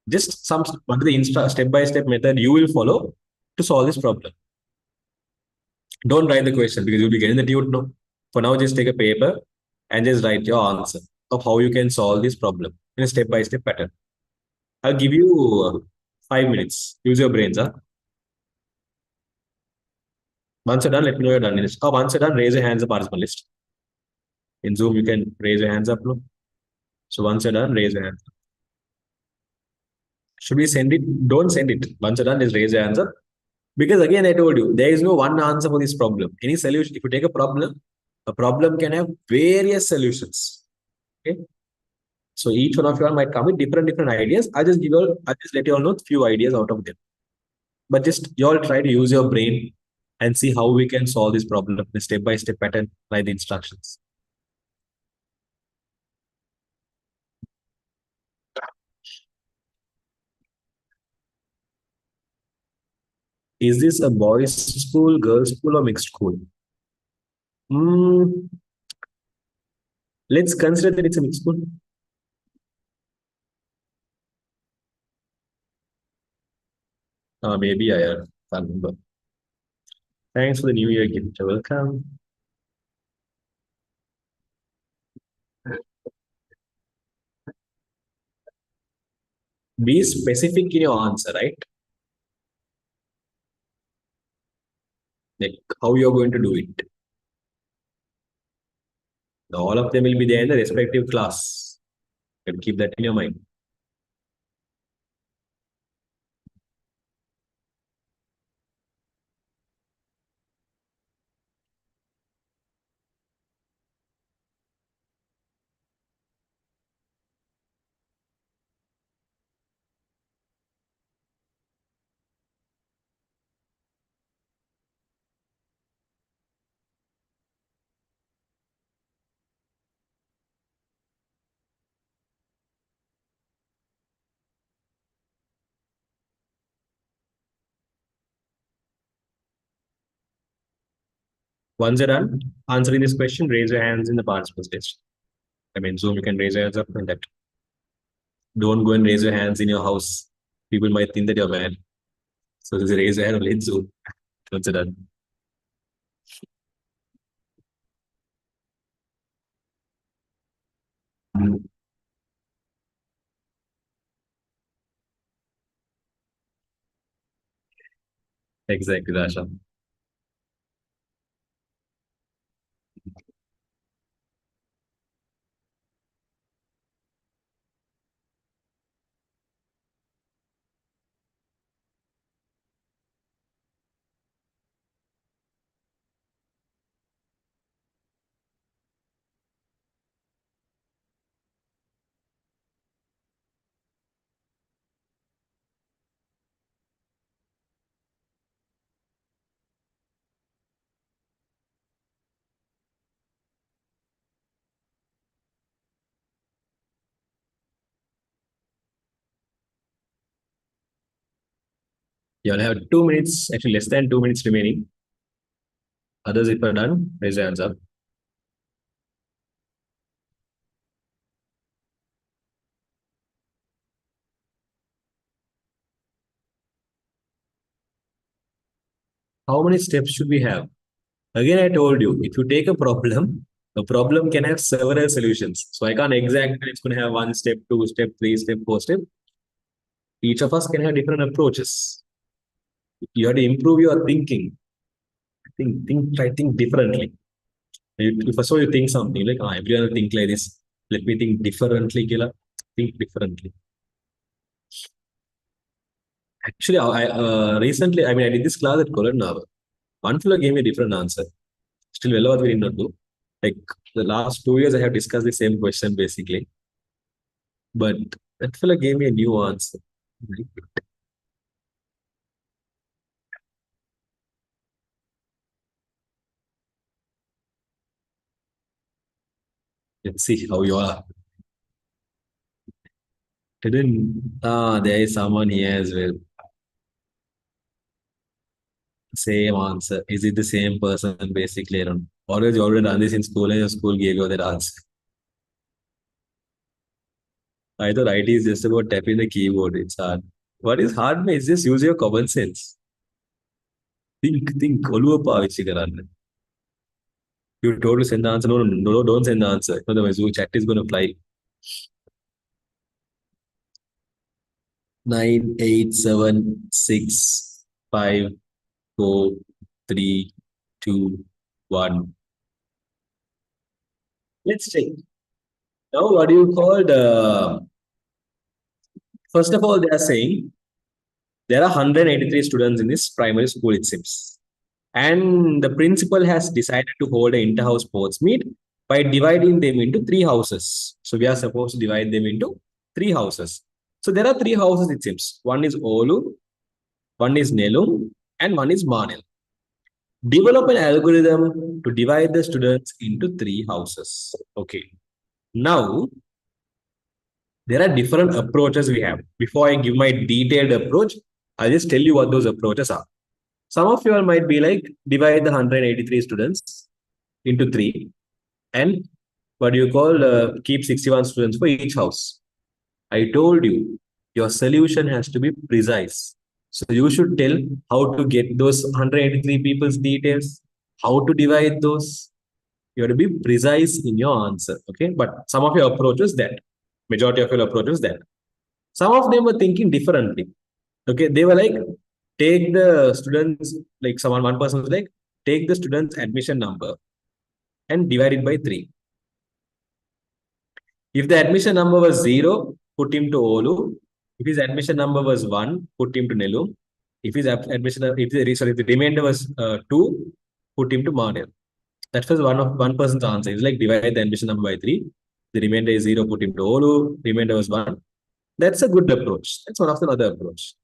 A: Just some what is the step-by-step method you will follow to solve this problem. Don't write the question because you'll be getting the tutor. No. For now, just take a paper and just write your answer of how you can solve this problem in a step-by-step pattern. I'll give you 5 minutes. Use your brains, huh? Once you're done, let me know you're done. Oh, once you're done, raise your hands up participant list. In Zoom, you can raise your hands up. No? So once you're done, raise your hands up. Should we send it? Don't send it. Once you're done, just raise your hands up. Because again, I told you, there is no one answer for this problem. Any solution, if you take a problem can have various solutions. Okay. So each one of you all might come with different ideas. I'll just let you all know few ideas out of them. But just you all try to use your brain and see how we can solve this problem, the step-by-step pattern, like the instructions. Is this a boys' school, girls' school, or mixed school? Hmm, let's consider that it's a mixed school. Maybe I can't remember. Thanks for the New Year gift. You're welcome. Be specific in your answer, right? Like how you're going to do it. All of them will be there in the respective class. You keep that in your mind. Once you're done answering this question, raise your hands in the participants list. I mean, Zoom, you can raise your hands up and that. Don't go and raise your hands in your house. People might think that you're mad. So just raise your hand only in Zoom. Once you're done. Exactly, Rasha. You'll have 2 minutes, actually less than 2 minutes remaining. Others, if you're done, raise your hands up. How many steps should we have? Again, I told you, if you take a problem can have several solutions. So I can't exactly, it's going to have one step, two step, three step, four step. Each of us can have different approaches. You have to improve your thinking. Try think differently. If I saw you think something like, everyone will think like this. Let me think differently, Kila. Think differently. Actually, I recently, I mean, I did this class at Colin now. One fellow gave me a different answer. Still, well, what we did not do. Like the last 2 years, I have discussed the same question basically, but that fellow gave me a new answer. Let's see how you are. There is someone here as well. Same answer. Is it the same person basically? I don't know. Always you already done this in school and your school gave you that answer. I thought IT is just about tapping the keyboard. It's hard. What is hard, man, is just use your common sense. Think. Oluwa pavichikaran. You told to send the answer. No, don't send the answer. Otherwise, your chat is going to fly. 9, 8, 7, 6, 5, 4, 3, 2, 1. Let's check. Now, what do you call the? First of all, they are saying there are 183 students in this primary school, it seems. And the principal has decided to hold an inter-house sports meet by dividing them into three houses. So we are supposed to divide them into three houses. So there are three houses, it seems. One is Olu, one is Nelu, and one is Manil. Develop an algorithm to divide the students into three houses. Okay. Now, there are different approaches we have. Before I give my detailed approach, I'll just tell you what those approaches are. Some of you all might be like, divide the 183 students into three and what do you call, keep 61 students for each house. I told you, your solution has to be precise. So you should tell how to get those 183 people's details, how to divide those. You have to be precise in your answer. Okay. But some of your approach is that. Majority of your approach is that. Some of them were thinking differently. Okay. They were like, take the students, like one person was like, take the student's admission number and divide it by 3. If the admission number was 0, put him to Olu. If his admission number was 1, put him to Nelu. If his if the remainder was 2, put him to Manil. That was one person's answer. It's like divide the admission number by 3. The remainder is 0, put him to Olu. Remainder was 1. That's a good approach. That's one of the other approach.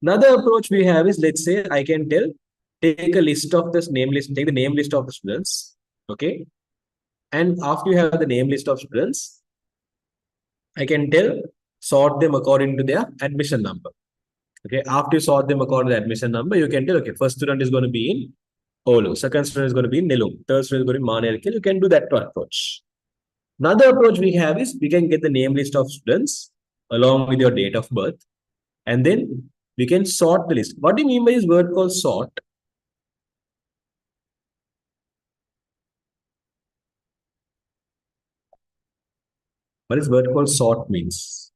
A: Another approach we have is, let's say I can take a list of this name list, take the name list of the students. Okay. And after you have the name list of students, I can sort them according to their admission number. Okay. After you sort them according to the admission number, you can tell, okay, first student is going to be in Olu, second student is going to be in Nilum, third student is going to be Manelkil. You can do that approach. Another approach we have is we can get the name list of students along with your date of birth, and then we can sort the list. What do you mean by this word called sort? What is word called sort means?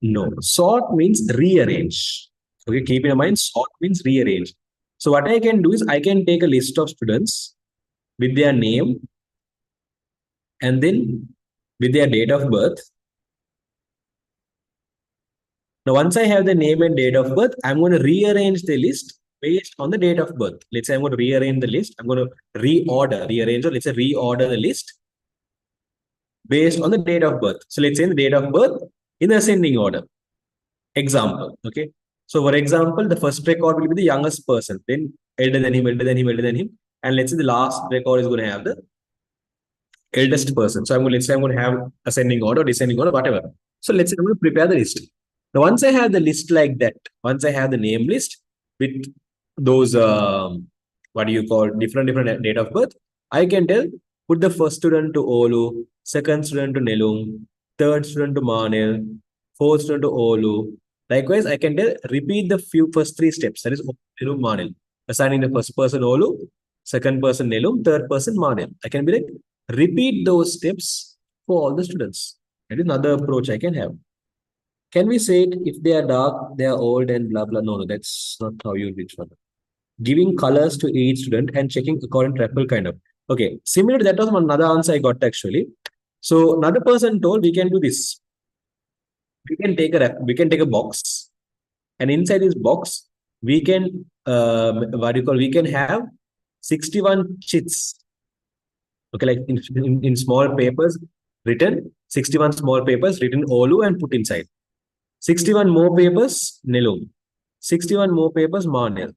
A: No, sort means rearrange. Okay, keep in mind, sort means rearrange. So what I can do is I can take a list of students with their name and then with their date of birth. Now, once I have the name and date of birth, I'm going to rearrange the list based on the date of birth. Let's say I'm going to rearrange the list. I'm going to rearrange, or let's say reorder the list based on the date of birth. So let's say in the date of birth in ascending order. Example. Okay. So for example, the first record will be the youngest person, then elder than him, elder than him, elder than him. And let's say the last record is going to have the eldest person. So let's say I'm going to have ascending order, descending order, whatever. So let's say I'm going to prepare the list. Now, once I have the list like that, once I have the name list with those, what do you call, different date of birth, I can put the first student to Olu, second student to Nelum, third student to Manil, fourth student to Olu. Likewise, I can repeat the first 3 steps. That is Nelum, Manil. Assigning the first person Olu, second person Nelum, third person Manil. I can be like, repeat those steps for all the students. That is another approach I can have. Can we say it, if they are dark, they are old and blah, blah? No, that's not how you reach for them. Giving colors to each student and checking according to Apple kind of. Okay, similar to that was another answer I got actually. So another person told we can do this. We can take a box, and inside this box we can we can have 61 chits. Okay, like in small papers written, 61 small papers written Olu and put inside. 61 more papers, Nilum. 61 more papers, Manil.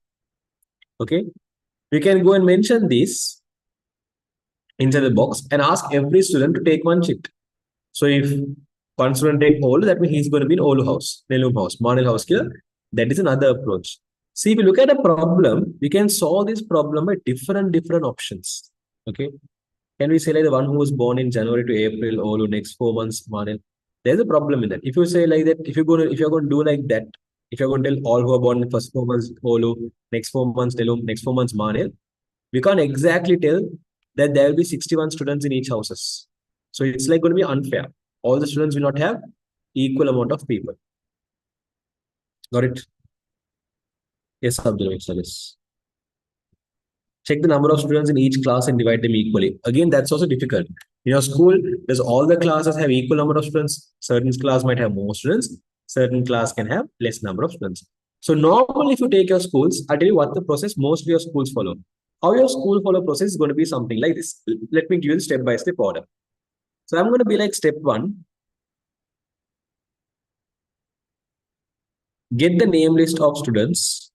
A: Okay. We can go and mention this inside the box and ask every student to take one chit. So if one student take Olu, that means he's going to be in Olu house, Nilum house, Manil house here. That is another approach. See, if you look at a problem, we can solve this problem by different options. Okay. Can we say like the one who was born in January to April, Olu, next 4 months, Manil? There's a problem in that. If you say like that, if you're going to do like that, if you're going to tell all who are born in first 4 months Olu, next 4 months Telum, next 4 months Manil, we can't exactly tell that there will be 61 students in each houses. So it's like going to be unfair. All the students will not have equal amount of people. Got it? Yes, Abdul Salis. Check the number of students in each class and divide them equally. Again, that's also difficult. In your school, does all the classes have equal number of students? Certain class might have more students. Certain class can have less number of students. So normally, if you take your schools, I'll tell you what the process most of your schools follow. How your school follow process is going to be something like this. Let me give you the step-by-step order. So I'm going to be like step 1. Get the name list of students.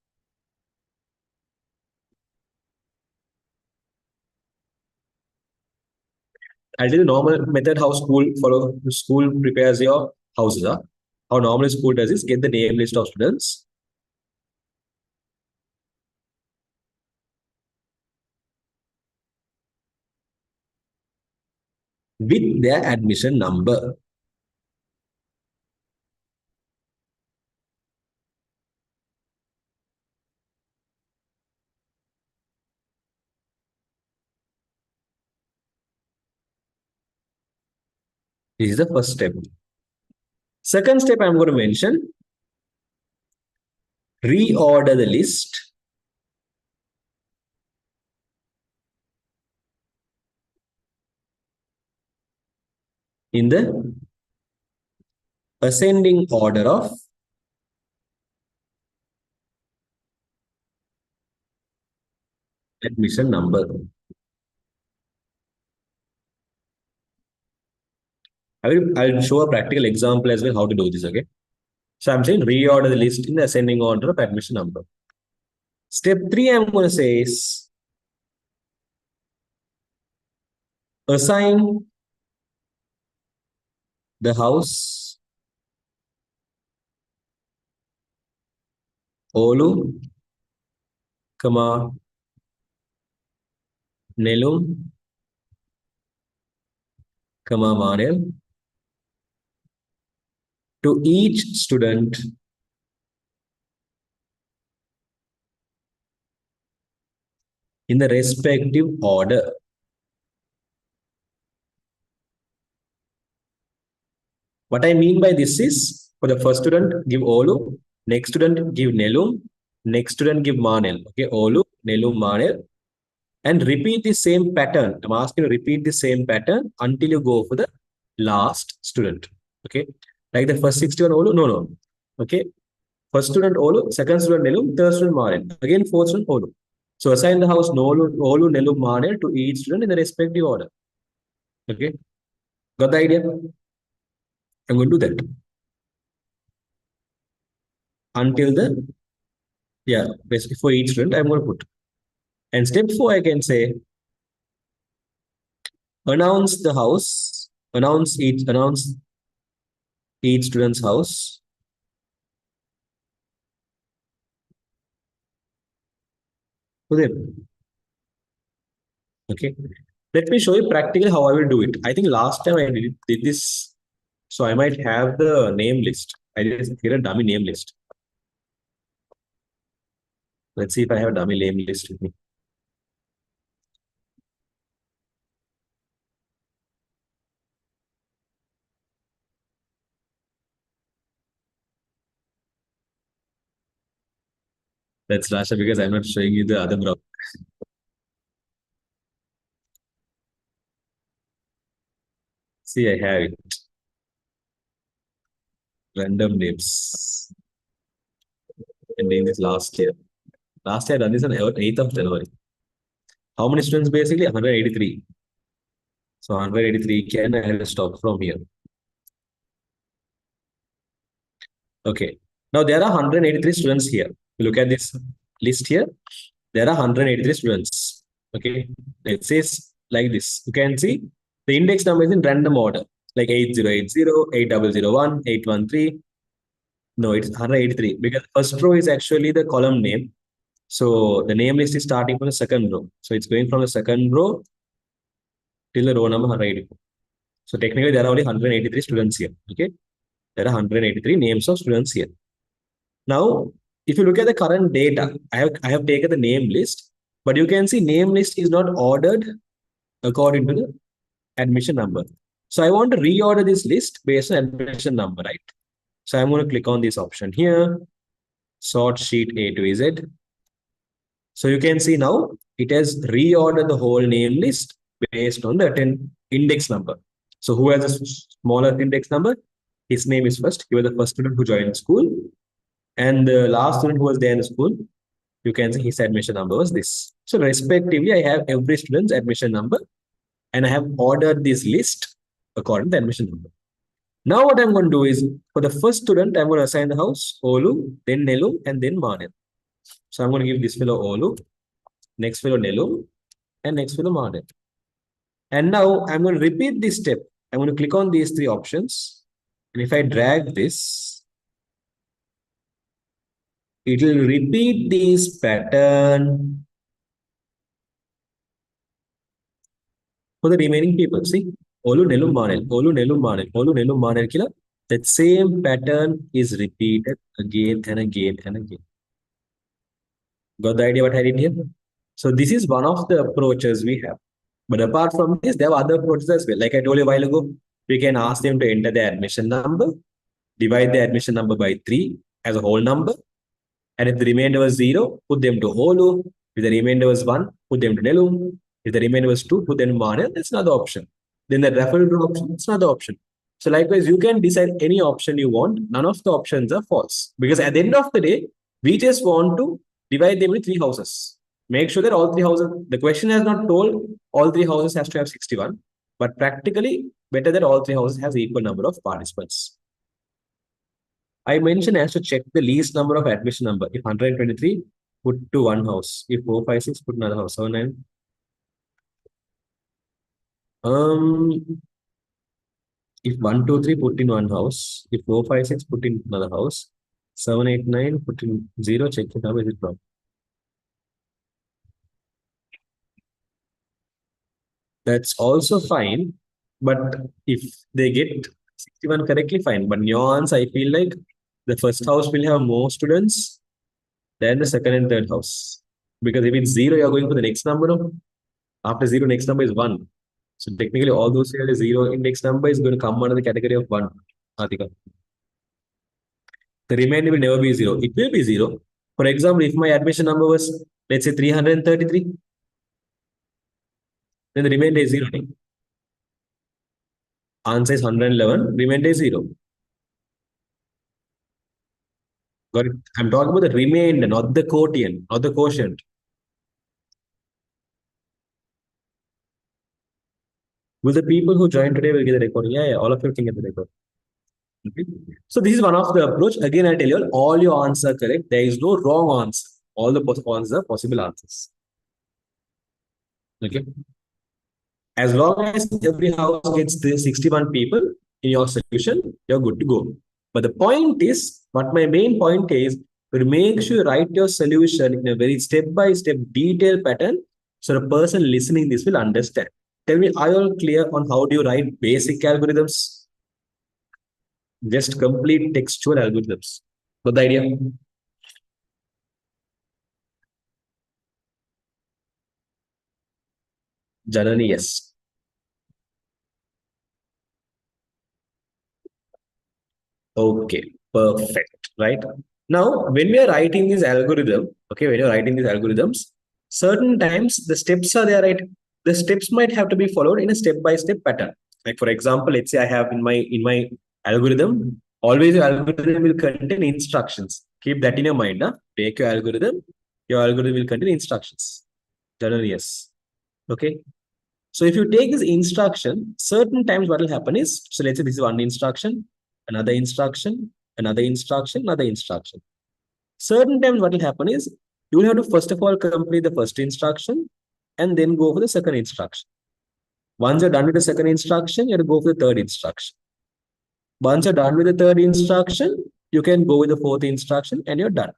A: I'll tell you the normal method how school prepares your houses. How normal school does is get the name list of students. With their admission number. This is the first step. Second step I'm going to mention, reorder the list in the ascending order of admission number. I'll show a practical example as well how to do this. Okay. So I'm saying reorder the list in the ascending order of admission number. Step 3, I'm going to say is assign the house Olu, Nelum, Manel to each student in the respective order. What I mean by this is, for the first student, give Olu, next student, give Nelum, next student, give Manel. Okay, Olu, Nelum, Manel, and repeat the same pattern. I'm asking you to repeat the same pattern until you go for the last student. Okay, like the first 61 Olu, no. Okay, first student Olu, second student Nelum, third student Manel. Again, fourth student Olu. So assign the house Olu, Nelum, Manel to each student in the respective order. Okay, got the idea? I'm going to do that until the, yeah, basically for each student, I'm going to put. And step 4, I can say, announce the house, announce each student's house to them. Okay. Let me show you practically how I will do it. I think last time I did this, so I might have the name list. I did here a dummy name list. Let's see if I have a dummy name list with me. That's Rasha because I'm not showing you the other browser. See, I have it. Random names. And in this last year. Last year I done this on 8th of January. How many students basically? 183. So 183 can I will stop from here. Okay. Now there are 183 students here. Look at this list here. There are 183 students. Okay. It says like this. You can see the index number is in random order. Like 8080, 8001, 813. No, it's 183 because first row is actually the column name. So the name list is starting from the second row. So it's going from the second row till the row number 184. So technically there are only 183 students here. Okay. There are 183 names of students here. Now, if you look at the current data, I have taken the name list, but you can see name list is not ordered according to the admission number. So I want to reorder this list based on admission number, right? So I'm going to click on this option here, sort sheet A to Z. So you can see now it has reordered the whole name list based on the index number. So who has a smaller index number? His name is first. He was the first student who joined school. And the last student who was there in the school, you can see his admission number was this. So respectively, I have every student's admission number and I have ordered this list according to the admission number. Now what I'm going to do is, for the first student, I'm going to assign the house Olu, then Nelu, and then Manel. So I'm going to give this fellow Olu, next fellow Nelu, and next fellow Manel. And now I'm going to repeat this step. I'm going to click on these 3 options. And if I drag this, it will repeat this pattern for the remaining people. See, Olu, Nelu, Manel, Olu, Nelu, Manel, Olu, Nelu, Manel, killer. That same pattern is repeated again and again and again. Got the idea what I did here? So this is one of the approaches we have. But apart from this, there are other approaches as well. Like I told you a while ago, we can ask them to enter the admission number, divide the admission number by 3 as a whole number. And if the remainder was 0, put them to Olu. If the remainder was 1, put them to Nelu. If the remainder was 2, put them to Manel. That's another option. Then the referral to option, it's another option. So likewise, you can decide any option you want. None of the options are false. Because at the end of the day, we just want to divide them into three houses. Make sure that all three houses, the question has not told all three houses has to have 61, but practically better that all three houses has equal number of participants. I mentioned as to check the least number of admission number. If 123, put to one house. If 456, put another house. 79. If 123, put in one house. If 456, put in another house. 789, put in 0. Check it out. Is it wrong? That's also fine. But if they get 61 correctly, fine. But nuance, I feel like the first house will have more students than the second and third house. Because if it's 0, you're going for the next number. No? After 0, next number is 1. So technically, all those here is 0 index number is going to come under the category of 1. Atika. The remainder will never be 0. It will be 0. For example, if my admission number was, let's say, 333, then the remainder is 0. Answer is 111, remainder is 0. Got it? I'm talking about the remainder, not the quotient, not the quotient. Will the people who join today will get the recording? Yeah, all of you can get the record. Okay. So this is one of the approach. Again, I tell you all your answers are correct. There is no wrong answer. All the answers are possible answers. Okay. As long as every house gets the 61 people in your solution, you're good to go. But the point is, what my main point is, to make sure you write your solution in a very step-by-step detailed pattern so the person listening this will understand. Tell me, are you all clear on how do you write basic algorithms? Just complete textual algorithms. Got the idea? Janani, yes. Okay, perfect. Right. Now, when we are writing this algorithm, okay, when you're writing these algorithms, certain times the steps are there, right? The steps might have to be followed in a step-by-step pattern. Like for example, let's say I have in my algorithm, always your algorithm will contain instructions. Keep that in your mind. Huh? Take your algorithm will contain instructions. Generally, yes. Okay. So if you take this instruction, certain times what will happen is, so let's say this is one instruction, another instruction, another instruction, another instruction. Certain times what will happen is, you will have to first of all complete the first instruction and then go for the second instruction. Once you're done with the second instruction, you have to go for the third instruction. Once you're done with the third instruction, you can go with the fourth instruction and you're done.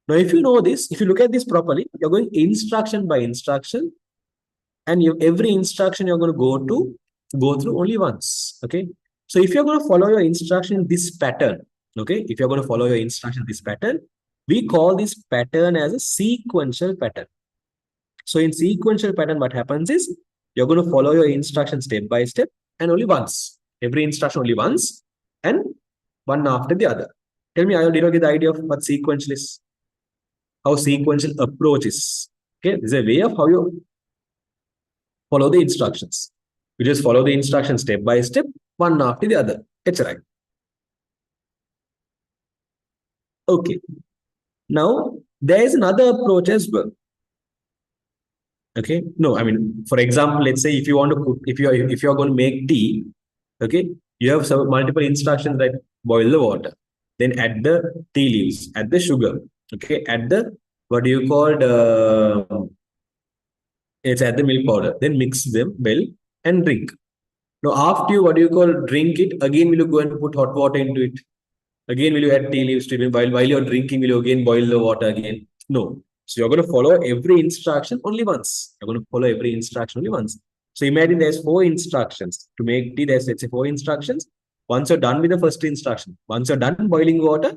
A: Now, if you know this, if you look at this properly, you're going instruction by instruction, and every instruction you're going to go through only once. Okay. So if you're going to follow your instruction in this pattern, okay, if you're going to follow your instruction in this pattern, we call this pattern as a sequential pattern. So in sequential pattern, what happens is you're going to follow your instruction step by step and only once. Every instruction only once and one after the other. Tell me, I did not get the idea of what sequential is? How sequential approach is. Okay, this is a way of how you follow the instructions. You just follow the instructions step by step, one after the other. It's right. Okay. Now, there is another approach as well. Okay. No, I mean, for example, let's say if you want to put, if you're going to make tea, okay, you have some multiple instructions that boil the water, then add the tea leaves, add the sugar, okay, add the what do you call it's add the milk powder, then mix them well and drink. Now, after you, what do you call, drink it, again, will you go and put hot water into it? Again, will you add tea leaves to it? While you're drinking, will you again boil the water again? No. So you're going to follow every instruction only once. You're going to follow every instruction only once. So imagine there's 4 instructions. To make tea, there's, let's say, 4 instructions. Once you're done with the first instruction, once you're done boiling water,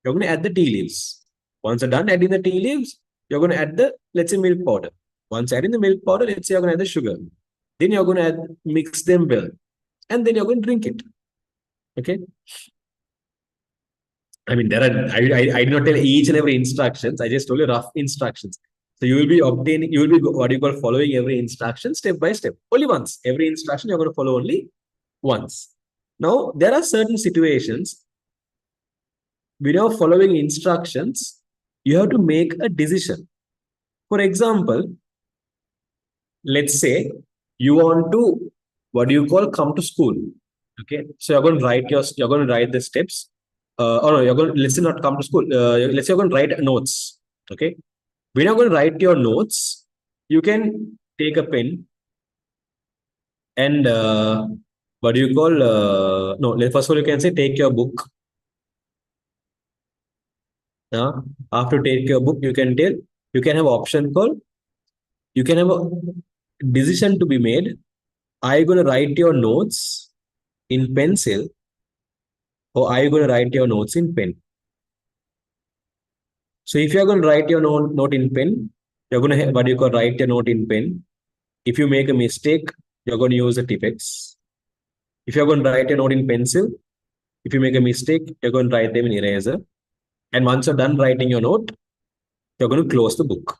A: you're going to add the tea leaves. Once you're done adding the tea leaves, you're going to add the, let's say, milk powder. Once adding the milk powder, let's say you're going to add the sugar. Then you're going to mix them well. And then you're going to drink it. Okay. I mean, there are, I did not tell each and every instructions. I just told you rough instructions. So you will be obtaining, you will be what you call following every instruction step by step. Only once. Every instruction you're going to follow only once. Now, there are certain situations when you're following instructions, you have to make a decision. For example, let's say you want to, what do you call, come to school. Okay. So you're going to write the steps. Or no, you're going to, let's say not come to school. Let's say you're going to write notes. Okay. When you're going to write your notes, you can take a pen and what do you call, no, first of all, you can say take your book. After take your book, you can have option called, you can have a decision to be made. Are you going to write your notes in pencil or are you going to write your notes in pen? So if you're going to write your note in pen, you're going to have, what you call, write your note in pen. If you make a mistake, you're going to use a Tipex. If you're going to write your note in pencil, if you make a mistake, you're going to write them in eraser. And once you're done writing your note, you're going to close the book.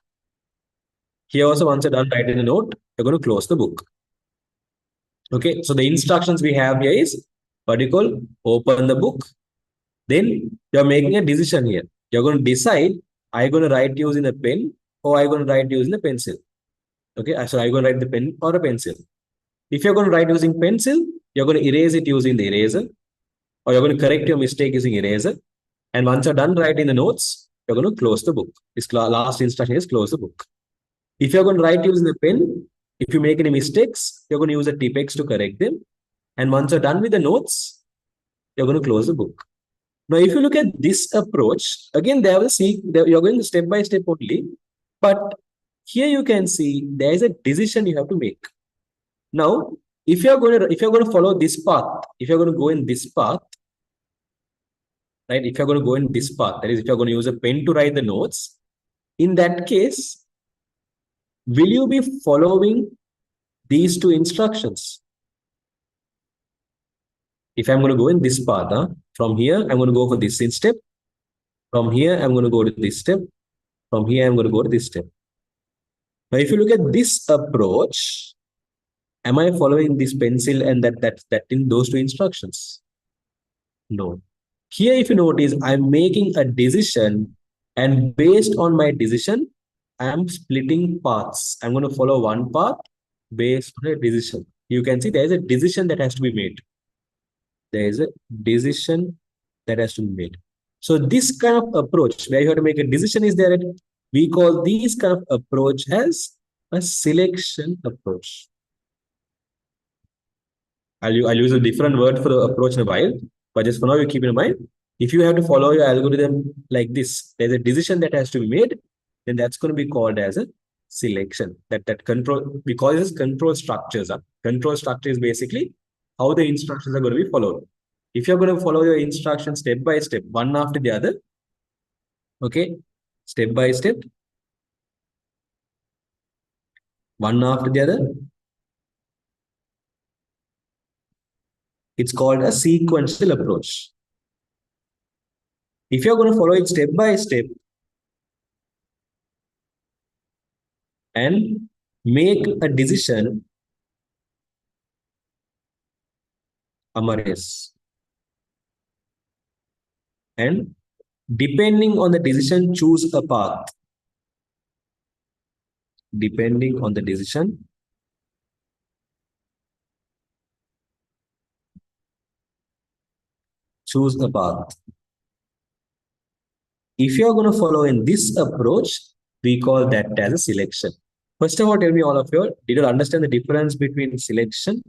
A: Here also, once you're done writing the note, you're going to close the book. Okay, so the instructions we have here is what you call open the book. Then you're making a decision here. You're going to decide, are you going to write using a pen or are you going to write using a pencil? Okay, so are you going to write the pen or a pencil? If you're going to write using pencil, you're going to erase it using the eraser, or you're going to correct your mistake using eraser. And once you're done writing the notes, you're going to close the book. This last instruction is close the book. If you're going to write using a pen, if you make any mistakes, you're going to use a Tipex to correct them. And once you're done with the notes, you're going to close the book. Now, if you look at this approach, again, you're going step by step only. But here you can see there is a decision you have to make. Now, if you're going to follow this path, if you're going to go in this path, right? If you're going to go in this path, that is, if you're going to use a pen to write the notes, in that case, will you be following these two instructions? If I'm going to go in this path, from here, I'm going to go for this step. From here, I'm going to go to this step. From here, I'm going to go to this step. Now, if you look at this approach, am I following this pencil and that in those two instructions? No. Here, if you notice, I'm making a decision, and based on my decision, I'm splitting paths. I'm going to follow one path based on a decision. You can see there is a decision that has to be made. There is a decision that has to be made. So this kind of approach where you have to make a decision is there. We call these kind of approach as a selection approach. I'll use a different word for the approach in a while, but just for now, you keep in mind, if you have to follow your algorithm like this, there's a decision that has to be made, then that's going to be called as a selection. That control, we call this control structures. Control structure is basically how the instructions are going to be followed. If you're going to follow your instructions step by step, one after the other, okay, step by step, one after the other, it's called a sequential approach. If you're going to follow it step by step and make a decision, Amaris, and depending on the decision, choose a path. Depending on the decision, choose a path. If you're going to follow in this approach, we call that as a selection. First of all, tell me all of you, did you understand the difference between selection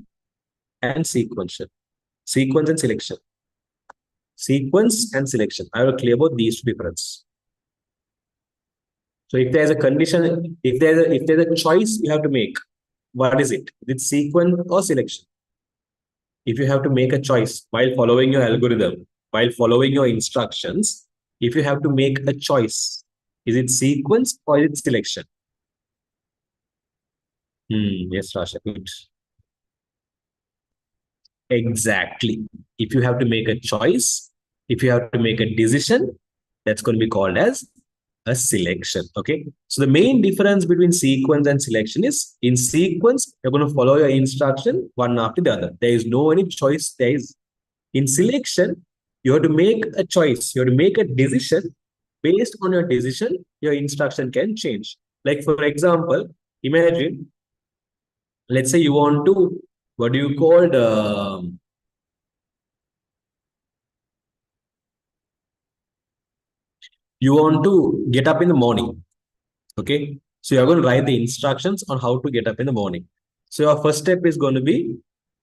A: and sequential? Sequence and selection. Sequence and selection. I will clear about these two differences. So if there's a condition, if there's a choice you have to make, what is it? Is it sequence or selection? If you have to make a choice while following your algorithm, while following your instructions, if you have to make a choice, is it sequence or is it selection? Yes, Rasha, good. Exactly. If you have to make a choice, if you have to make a decision, that's going to be called as a selection. Okay. So the main difference between sequence and selection is in sequence, you're going to follow your instruction one after the other. There is no any choice. There is in selection, you have to make a choice. You have to make a decision. Based on your decision, your instruction can change. Like for example, imagine, let's say you want to, what do you call you want to get up in the morning. Okay. So you're going to write the instructions on how to get up in the morning. So your first step is going to be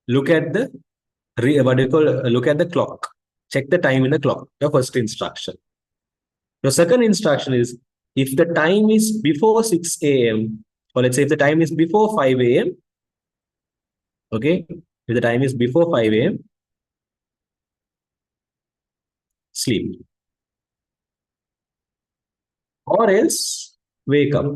A: look at the what do you call look at the clock. Check the time in the clock. Your first instruction. Your second instruction is if the time is before 6 a.m. or let's say if the time is before 5 a.m. Okay. If the time is before 5 a.m., sleep. Or else wake up.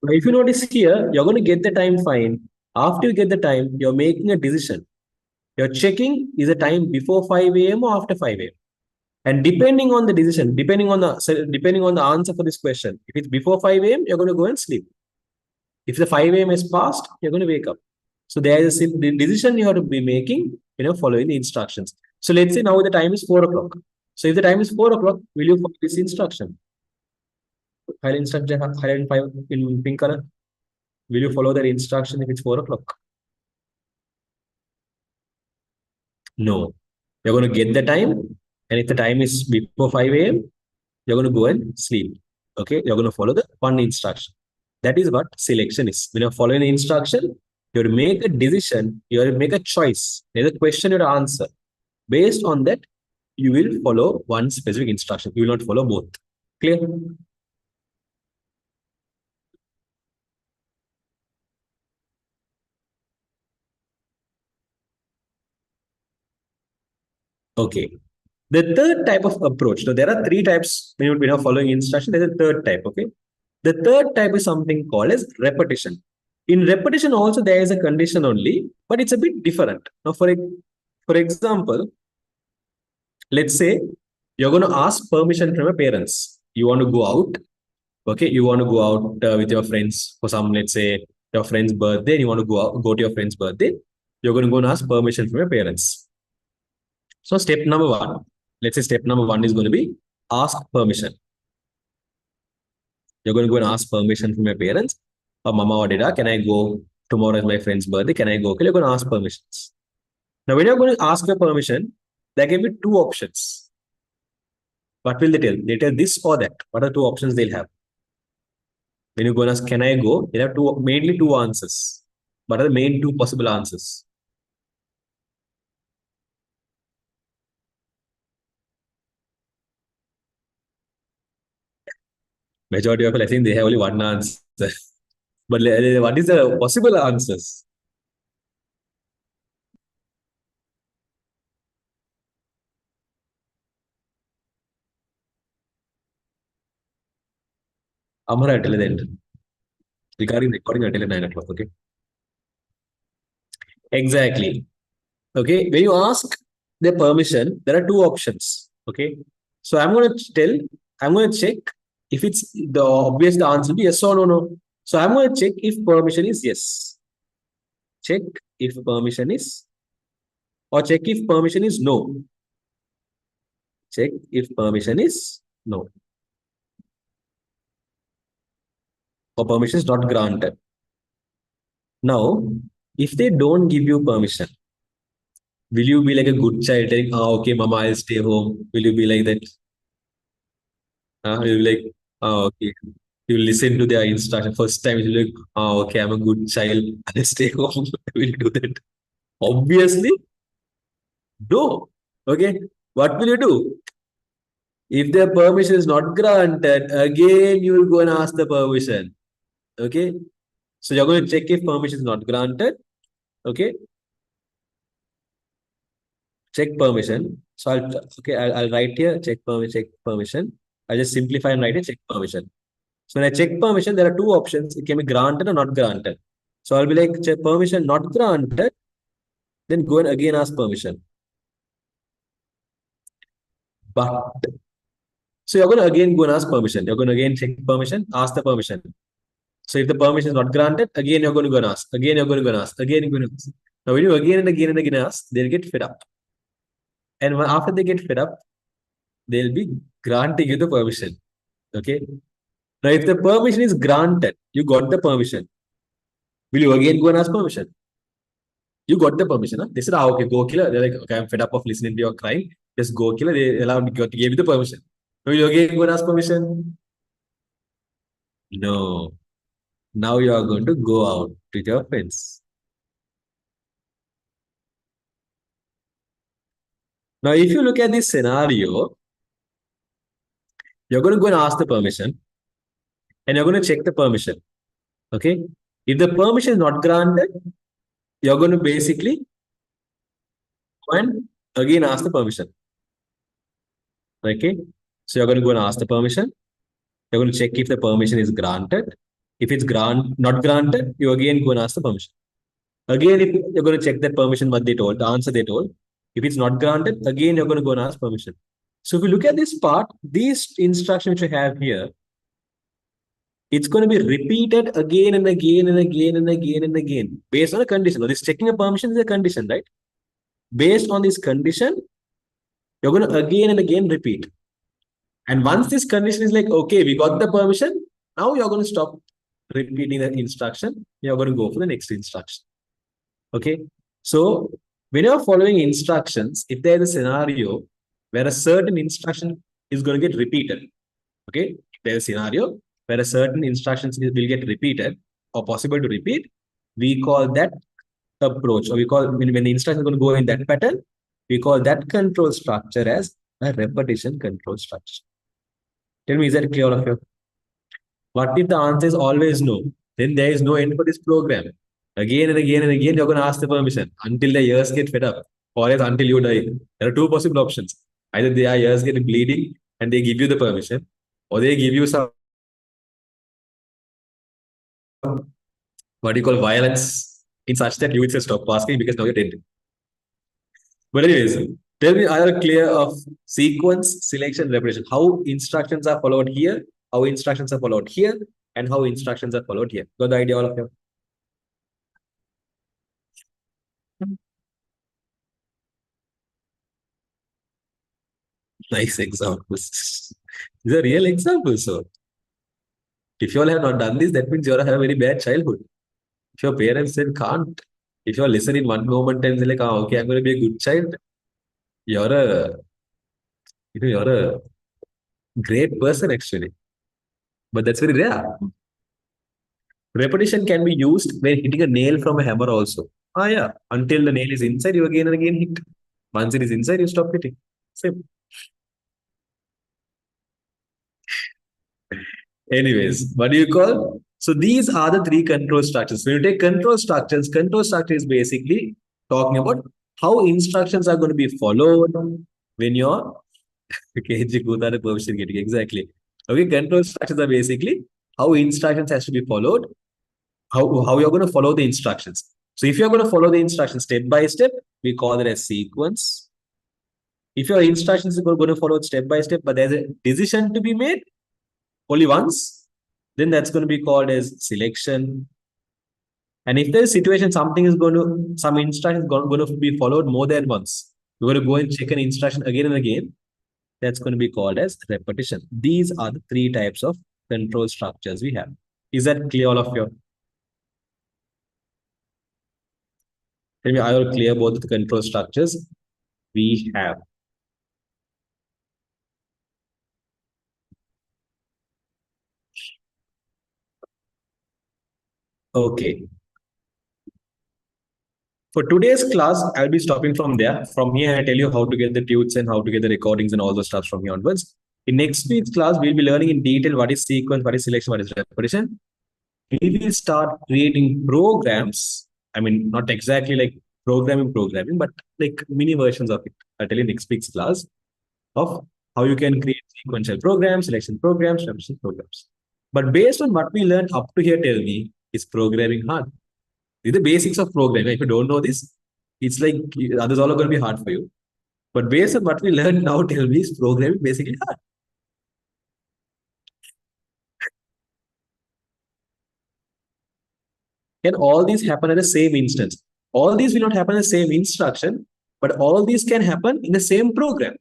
A: If you notice here, you're going to get the time fine. After you get the time, you're making a decision. You're checking is the time before 5 a.m. or after 5 a.m. And depending on the decision, depending on the answer for this question, if it's before 5 a.m., you're going to go and sleep. If the 5 a.m. is passed, you're going to wake up. So there is a decision you have to be making, following the instructions. So let's say now the time is 4 o'clock. So if the time is 4 o'clock, will you follow this instruction? Highlight instruction, highlight in 5 in pink color. Will you follow that instruction if it's 4 o'clock? No. You're going to get the time. And if the time is before 5 a.m., you're going to go and sleep. Okay. You're going to follow the one instruction. That is what selection is. When you're following the instruction, you have to make a decision. You have to make a choice. There's a question you have to answer. Based on that, you will follow one specific instruction. You will not follow both. Clear? Okay. The third type of approach. So there are three types when you're following instruction. There's a third type. Okay. The third type is something called as repetition. In repetition, also there is a condition only, but it's a bit different. Now, for example, let's say you're going to ask permission from your parents. You want to go out. Okay, you want to go out with your friends for some, let's say, your friend's birthday. And you want to go to your friend's birthday. You're going to go and ask permission from your parents. So step number one, let's say step number one is going to be ask permission. You're going to go and ask permission from your parents. Or mama or dada, can I go? Tomorrow is my friend's birthday. Can I go? Okay, you're going to ask permissions. Now, when you're going to ask for permission, they give you two options. What will they tell? They tell this or that. What are two options they'll have? When you go and ask, can I go? They have mainly two answers. What are the main two possible answers? Majority of people, I think they have only one answer. But what is the possible answers? Amara, I'll tell you the end. Regarding recording, I'll tell you 9 o'clock. Okay. Exactly. Okay. When you ask the permission, there are two options. Okay. So I'm going to check if it's the obvious the answer will be yes or no. So I'm going to check if permission is yes. Check if permission is, or check if permission is no. Check if permission is no. Or permission is not granted. Now, if they don't give you permission, will you be like a good child telling, okay, mama, I'll stay home? Will you be like that? You'll be like, okay. You listen to their instruction. First time, you'll be like, okay, I'm a good child. I'll stay home. I will do that. Obviously, no. Okay. What will you do? If the permission is not granted, again, you will go and ask the permission. Okay. So you're going to check if permission is not granted. Okay. Check permission. So I'll write here, check permission. I'll just simplify and write it, check permission. So when I check permission, there are two options. It can be granted or not granted. So I'll be like, check permission not granted. Then go and again ask permission. But So you're going to again go and ask permission. You're going to again check permission, ask the permission. So if the permission is not granted, again you're going to go and ask. Again you're going to go and ask. Again you're going to ask. Now when you again and again ask, they'll get fed up. And after they get fed up, they'll be granting you the permission. Okay. Now if the permission is granted, you got the permission. Will you again go and ask permission? You got the permission. Huh? They said, okay, go killer. They're like, okay, I'm fed up of listening to your crying. Just go killer. They allowed me, gave you the permission. Will you again go and ask permission? No. Now you are going to go out with your friends. Now, if you look at this scenario, you're going to go and ask the permission and you're going to check the permission. Okay. If the permission is not granted, you're going to basically go and again ask the permission. Okay. So you're going to go and ask the permission. You're going to check if the permission is granted. If it's not granted, you again go and ask the permission. Again, if you're going to check that permission, what they told, the answer they told. If it's not granted, again, you're going to go and ask permission. So if you look at this part, these instructions which you have here, it's going to be repeated again and again and again and again and again based on a condition. Now, this checking a permission is a condition, right? Based on this condition, you're going to again and again repeat. And once this condition is like, okay, we got the permission, now you're going to stop repeating the instruction. You're going to go for the next instruction. Okay. So when you're following instructions, if there's a scenario where a certain instruction is going to get repeated, okay, if there's a scenario where a certain instructions will get repeated or possible to repeat, we call that approach, or we call when the instruction is going to go in that pattern, we call that control structure as a repetition control structure. Tell me, is that clear of you? What if the answer is always no? Then there is no end for this program. Again and again and again, you're going to ask the permission until the ears get fed up, or else until you die. There are two possible options. Either their ears get bleeding and they give you the permission, or they give you some, what do you call, violence in such that you would say stop asking because now you're dead. But anyways, tell me, are you clear of sequence, selection, repetition? How instructions are followed here, how instructions are followed here, and how instructions are followed here. Got the idea, all of you? Nice examples. These are real examples. So, if you all have not done this, that means you all have a very bad childhood. If your parents said can't, if you all listen in one moment and say like, oh, okay, I'm going to be a good child, you're a, you're a great person actually. But that's very rare. Repetition can be used when hitting a nail from a hammer also. Ah, yeah. Until the nail is inside, you again and again hit. Once it is inside, you stop hitting. Same. Anyways, what do you call? So these are the three control structures. When you take control structure is basically talking about how instructions are going to be followed when you're exactly. Okay, control structures are basically how instructions has to be followed, how you're going to follow the instructions. So if you're going to follow the instructions step by step, we call it as sequence. If your instructions are going to follow it step by step, but there's a decision to be made only once, then that's going to be called as selection. And if there's a situation, some instruction is going to be followed more than once, you're going to go and check an instruction again and again. That's going to be called as repetition. These are the three types of control structures we have. Is that clear, all of you? Tell me, I will clear both the control structures we have. Okay. For today's class, I'll be stopping from there. From here, I tell you how to get the tunes and how to get the recordings and all those stuff from here onwards. In next week's class, we'll be learning in detail what is sequence, what is selection, what is repetition. We will start creating programs. I mean, not exactly like programming, but like mini versions of it. I'll tell you next week's class of how you can create sequential programs, selection programs, repetition programs. But based on what we learned up to here, tell me, is programming hard? These are the basics of programming. If you don't know this, it's like others all are going to be hard for you. But based on what we learned now, tell me, is programming basically hard? Can all these happen at the same instance? All these will not happen in the same instruction, but all these can happen in the same program.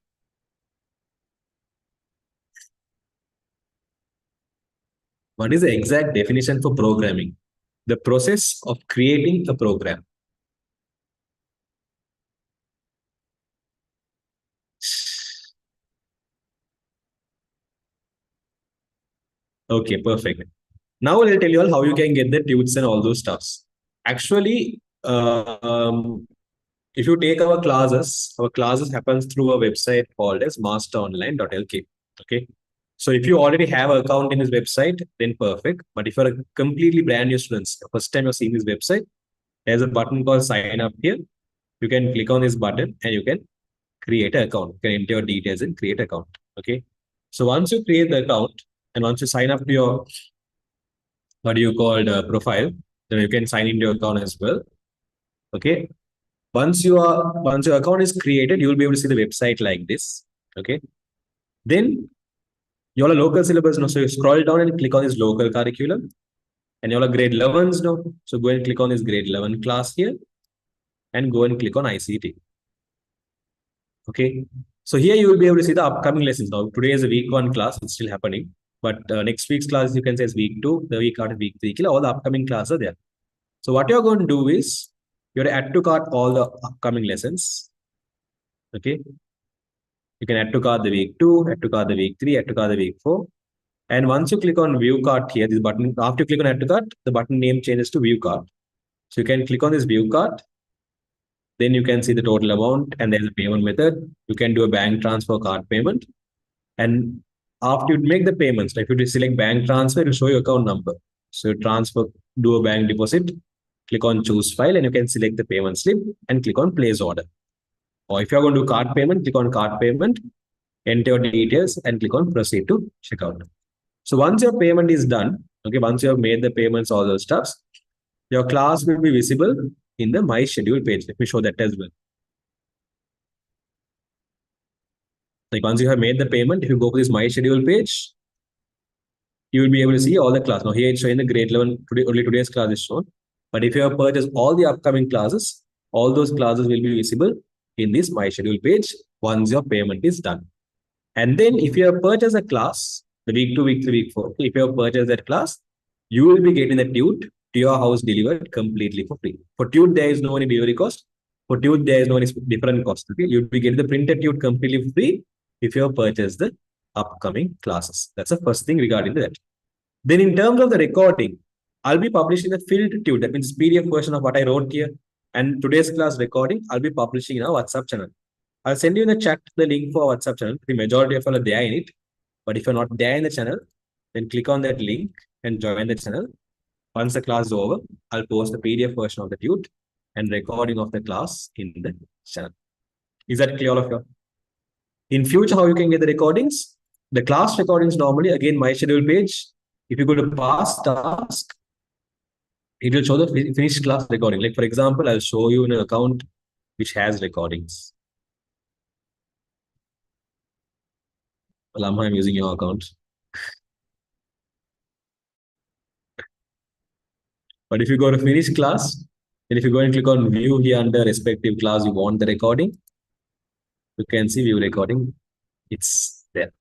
A: What is the exact definition for programming? The process of creating a program. Okay, perfect. Now I'll tell you all how you can get the tunes and all those stuffs. Actually, if you take our classes happens through a website called as masteronline.lk. Okay. So if you already have an account in this website, then perfect. But if you're a completely brand new students, first time you're seeing this website, there's a button called sign up here. You can click on this button and you can create an account. You can enter your details and create an account. Okay. So once you create the account and once you sign up to your what do you call profile, then you can sign into your account as well. Okay. Once your account is created, you will be able to see the website like this. Okay. Then you're a local syllabus now. So you scroll down and click on this local curriculum. And you're a grade 11s now. So go and click on this grade 11 class here and go and click on ICT. Okay. So here you will be able to see the upcoming lessons now. Today is a week 1 class. It's still happening. But next week's class, you can say is week 2. The week after week 3. All the upcoming classes are there. So what you're going to do is you're add to cart all the upcoming lessons. Okay. You can add to cart the week 2, add to cart the week 3, add to cart the week 4. And once you click on view cart here, this button, after you click on add to cart, the button name changes to view cart. So you can click on this view cart. Then you can see the total amount and there's a payment method. You can do a bank transfer card payment. And after you make the payments, like if you select bank transfer, it will show your account number. So you transfer, do a bank deposit, click on choose file, and you can select the payment slip and click on place order. Or if you're going to do card payment, click on card payment, enter your details, and click on proceed to checkout. So once your payment is done, okay, once you have made the payments, all those stuffs, your class will be visible in the My Schedule page. Let me show that as well. Like once you have made the payment, if you go to this My Schedule page, you will be able to see all the class. Now here it's showing the grade 11, today, only today's class is shown. But if you have purchased all the upcoming classes, all those classes will be visible in this My Schedule page once your payment is done. And then if you have purchased a class, the week 2, week 3, week 4, if you have purchased that class, you will be getting the tute to your house delivered completely for free. For tute, there is no any delivery cost. For tute, there is no any different cost. Okay, you'll be getting the printed tute completely free if you have purchased the upcoming classes. That's the first thing regarding that. Then in terms of the recording, I'll be publishing the filled tute. That means PDF version of what I wrote here. And today's class recording, I'll be publishing in our WhatsApp channel. I'll send you in the chat the link for our WhatsApp channel. The majority of you are there in it. But if you're not there in the channel, then click on that link and join the channel. Once the class is over, I'll post the PDF version of the tute and recording of the class in the channel. Is that clear, all of you? In future, how you can get the recordings? The class recordings normally, again, My Schedule page. If you go to past task, it will show the finished class recording. Like for example, I'll show you an account which has recordings. Well, I'm using your account. But if you go to finish class, then if you go and click on view here under respective class, you want the recording, you can see view recording. It's there.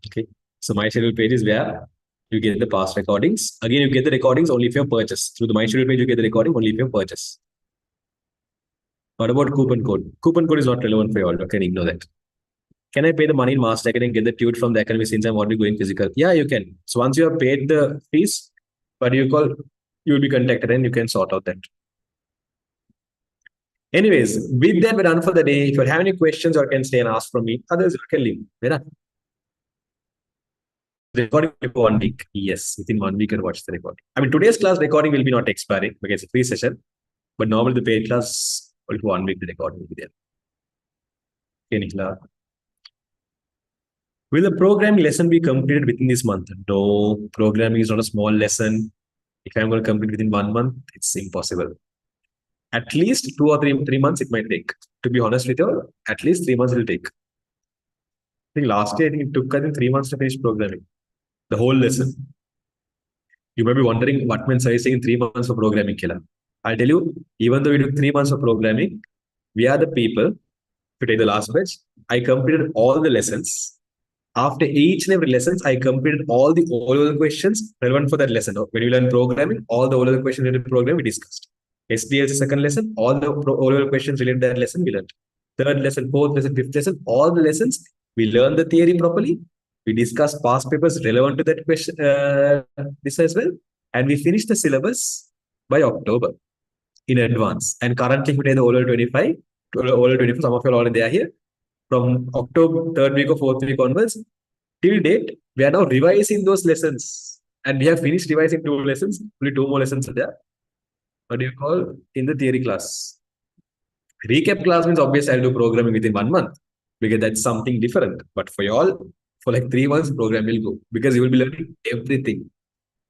A: Okay. So My Schedule page is where you get the past recordings. Again, you get the recordings only if you purchase. Through the My Schedule page, you get the recording only if you purchase. What about coupon code? Coupon code is not relevant for you all. You can ignore that. Can I pay the money in master and get the tute from the academy since I'm already going physical? Yeah, you can. So once you have paid the fees, what do you call? You will be contacted and you can sort out that. Anyways, with that, we're done for the day. If you have any questions or can stay and ask from me, others you can leave. Yeah. Recording for 1 week. Yes, within 1 week, you can watch the recording. I mean, today's class recording will be not expiring because it's a free session. But normally the paid class, only for 1 week, the recording will be there. Okay, Nicola. Will the programming lesson be completed within this month? No, programming is not a small lesson. If I'm going to complete within 1 month, it's impossible. At least 2 or 3 months it might take. To be honest with you, at least 3 months it will take. I think last year, it took 3 months to finish programming. The whole lesson. You might be wondering what means I saying 3 months for programming killer. I'll tell you, even though we took 3 months of programming, we are the people to take the last batch. I completed all the lessons. After each and every lessons, I completed all the O-level questions relevant for that lesson. When you learn programming, all the O-level questions related to programming we discussed. SDLC second lesson, all the O-level questions related to that lesson we learned. Third lesson, fourth lesson, fifth lesson, all the lessons we learned the theory properly. We discussed past papers relevant to that question, this as well, and we finished the syllabus by October in advance. And currently, if we take the O-level 25, O-level 24, some of you are already there here. From October, third week or fourth week onwards, till date, we are now revising those lessons. And we have finished revising 2 lessons. Only 2 more lessons are there. What do you call in the theory class? Recap class means obviously I'll do programming within 1 month because that's something different. But for you all, for like 3 months, program will go because you will be learning everything.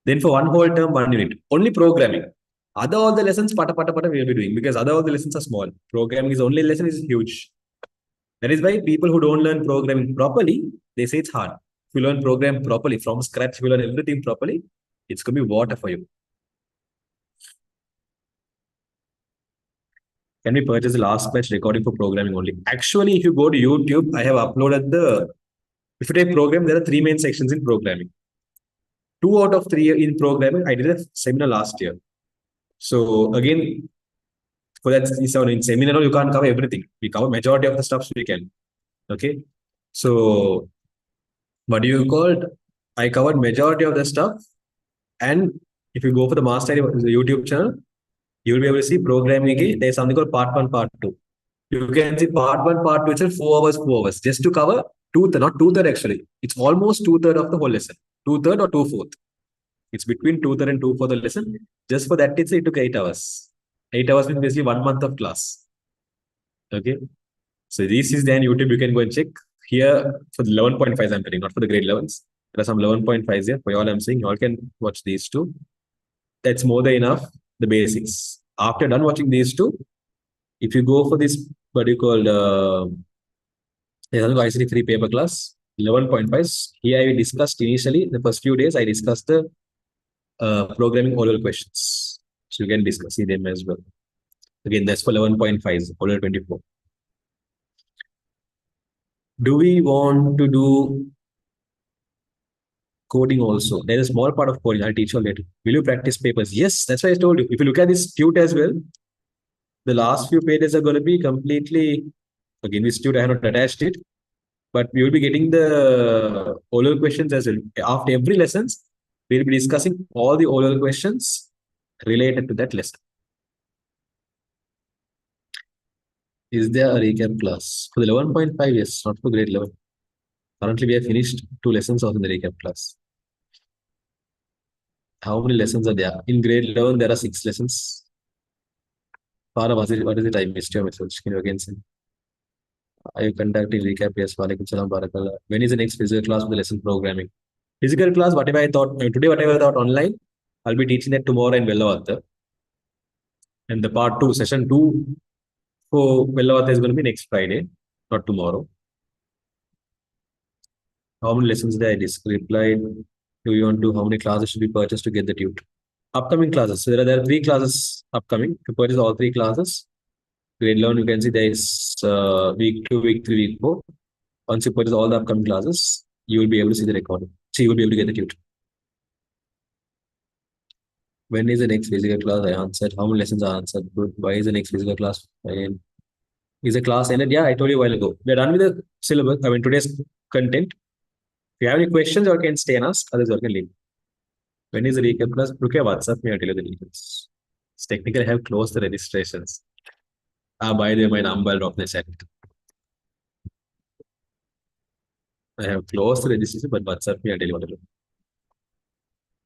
A: Then for one whole term, 1 unit, only programming. Other all the lessons, pata pata pata, we will be doing because other all the lessons are small. Programming is only lesson is huge. That is why people who don't learn programming properly, they say it's hard. If you learn program properly from scratch, if you learn everything properly, it's going to be water for you. Can we purchase the last batch recording for programming only? Actually, if you go to YouTube, I have uploaded the. If you take program, there are 3 main sections in programming. 2 out of 3 in programming, I did a seminar last year. So again, for that in seminar, you can't cover everything. We cover majority of the stuff we can. Okay. So what do you call it? I covered majority of the stuff. And if you go for the master YouTube channel, you will be able to see programming. There's something called part 1, part 2. You can see part 1, part 2 itself 4 hours, 4 hours, just to cover not two-third actually. It's almost two-third of the whole lesson. Two-third or two-fourth. It's between two-third and two-fourth of the lesson. Just for that, it took 8 hours. 8 hours means basically 1 month of class. Okay. So this is then YouTube. You can go and check here for the 11.5s I'm telling, not for the grade 11s. There are some 11.5s here. For y'all, I'm saying you all can watch these two. That's more than enough, the basics. After done watching these two, if you go for this, what you call ICT free paper class, 11.5s, here I discussed initially, the first few days, I discussed the programming oral questions. So you can see them as well. Again, that's for 11.5s, oral 24. Do we want to do coding also? There's a small part of coding. I'll teach you later. Will you practice papers? Yes, that's why I told you. If you look at this tute as well, the last few pages are going to be completely, again, this tute, I have not attached it, but we will be getting the oral questions as well. After every lessons, we'll be discussing all the oral questions related to that lesson. Is there a recap class? For the 11.5, yes, not for grade 11. Currently, we have finished 2 lessons of the recap class. How many lessons are there? In grade 11, there are 6 lessons. Farah, what is it? I missed your message. Can you again say? Are you conducting recap? Yes, Walaikum Salam, Barakallah. When is the next physical class for the lesson programming? Physical class, whatever I thought, today, whatever I thought online, I'll be teaching that tomorrow in Vellavatta. And the part 2, session 2 for Vellavatta is going to be next Friday, not tomorrow. How many lessons did I replied? Do you want to? How many classes should be purchased to get the tute? Upcoming classes. So there are 3 classes upcoming. To purchase all 3 classes, grade 11, you can see there is week 2, week 3, week 4. Once you purchase all the upcoming classes, you will be able to see the recording. So you will be able to get the tute. When is the next physical class? I answered. How many lessons are answered? Good. Why is the next physical class? Is the class ended? Yeah, I told you a while ago. We're done with the syllabus. I mean, today's content. If you have any questions, you can stay and ask. Others, you can leave. When is the recap class? Look at WhatsApp me. I'll tell you the details. It's technically, I have closed the registrations. By the way, my number I'll drop in the chat. I have closed the registration, but WhatsApp me. I'll tell you what to do.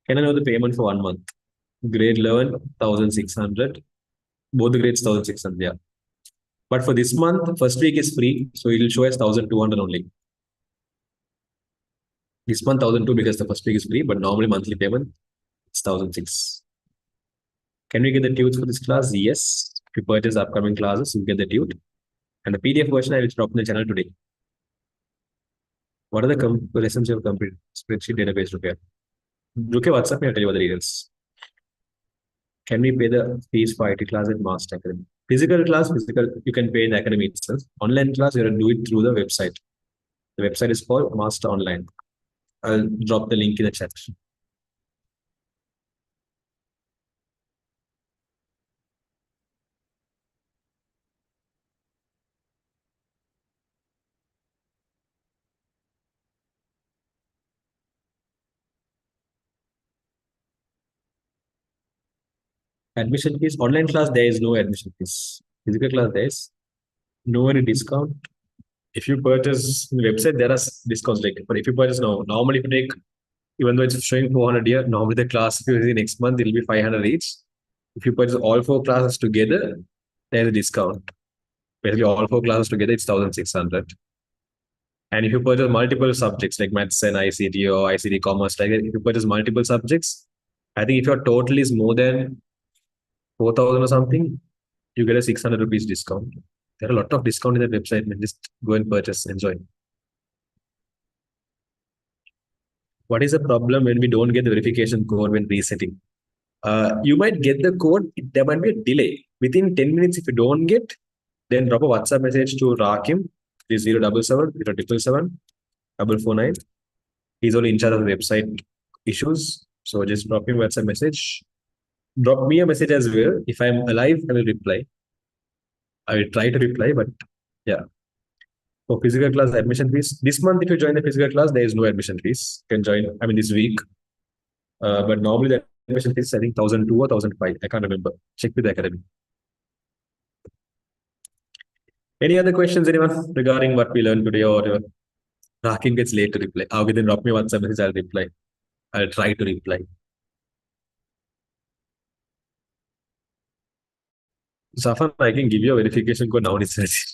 A: Can I know the payment for 1 month? Grade 11, 1,600. Both the grades 1,600. Yeah. But for this month, first week is free. So it will show as 1,200 only. This month 1,002 because the first week is free, but normally monthly payment it's 1,006. Can we get the tutes for this class? Yes. If you purchase upcoming classes, you get the tute. And the PDF version I will drop in the channel today. What are the lessons you have completed? Spreadsheet database repair. Okay, WhatsApp me, I'll tell you what the details. Can we pay the fees for IT class at Master Academy? Physical class, physical, you can pay in the academy itself. Online class, you have to do it through the website. The website is called Master Online. I'll drop the link in the chat. Admission fees, online class, there is no admission fees. Physical class, there is no any discount. If you purchase in the website, there are discounts like, but if you purchase now, normally if you take, even though it's showing 400 here, normally the class if you see next month, it'll be 500 each. If you purchase all four classes together, there's a discount. Basically, all four classes together, it's 1,600. And if you purchase multiple subjects like maths and ICT or ICT commerce, like if you purchase multiple subjects, I think if your total is more than 4,000 or something, you get a 600 rupees discount. There are a lot of discount in the website, man. Just go and purchase, enjoy. What is the problem when we don't get the verification code when resetting? You might get the code, there might be a delay. Within 10 minutes, if you don't get, then drop a WhatsApp message to Rakim, 077 He's only in charge of the website issues. So just drop him a WhatsApp message. Drop me a message as well. If I'm alive, I will reply. I will try to reply, but yeah. For physical class admission fees, this month, if you join the physical class, there is no admission fees. You can join, I mean, this week. But normally the admission fees, I think 1,002 or 1,005. I can't remember. Check with the academy. Any other questions, anyone, regarding what we learned today? Or Rakim gets late to reply. Okay, then drop me WhatsApp message. I'll reply. I'll try to reply. Safan, I can give you a verification code now. Research.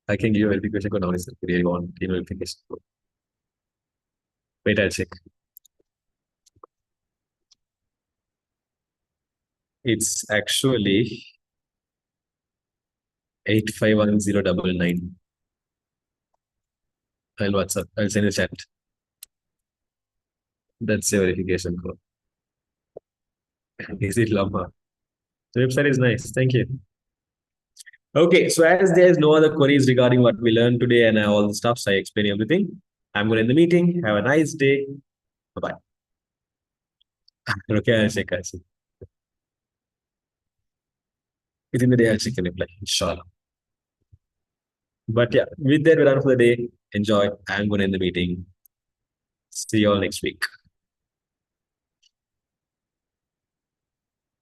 A: I can give you a verification code now. Research. If you really want verification code. Wait, I'll check. It's actually 851099. I'll WhatsApp. I'll send a chat. That's the verification code. Is it Lama? The website is nice. Thank you. Okay, so as there is no other queries regarding what we learned today and all the stuff, so I explain everything. I'm going to end the meeting. Have a nice day. Bye bye. Okay, I'll check. I'll check. Within the day, I'll check and reply. Inshallah. But yeah, with that, we're done for the day. Enjoy. I'm going to end the meeting. See you all next week.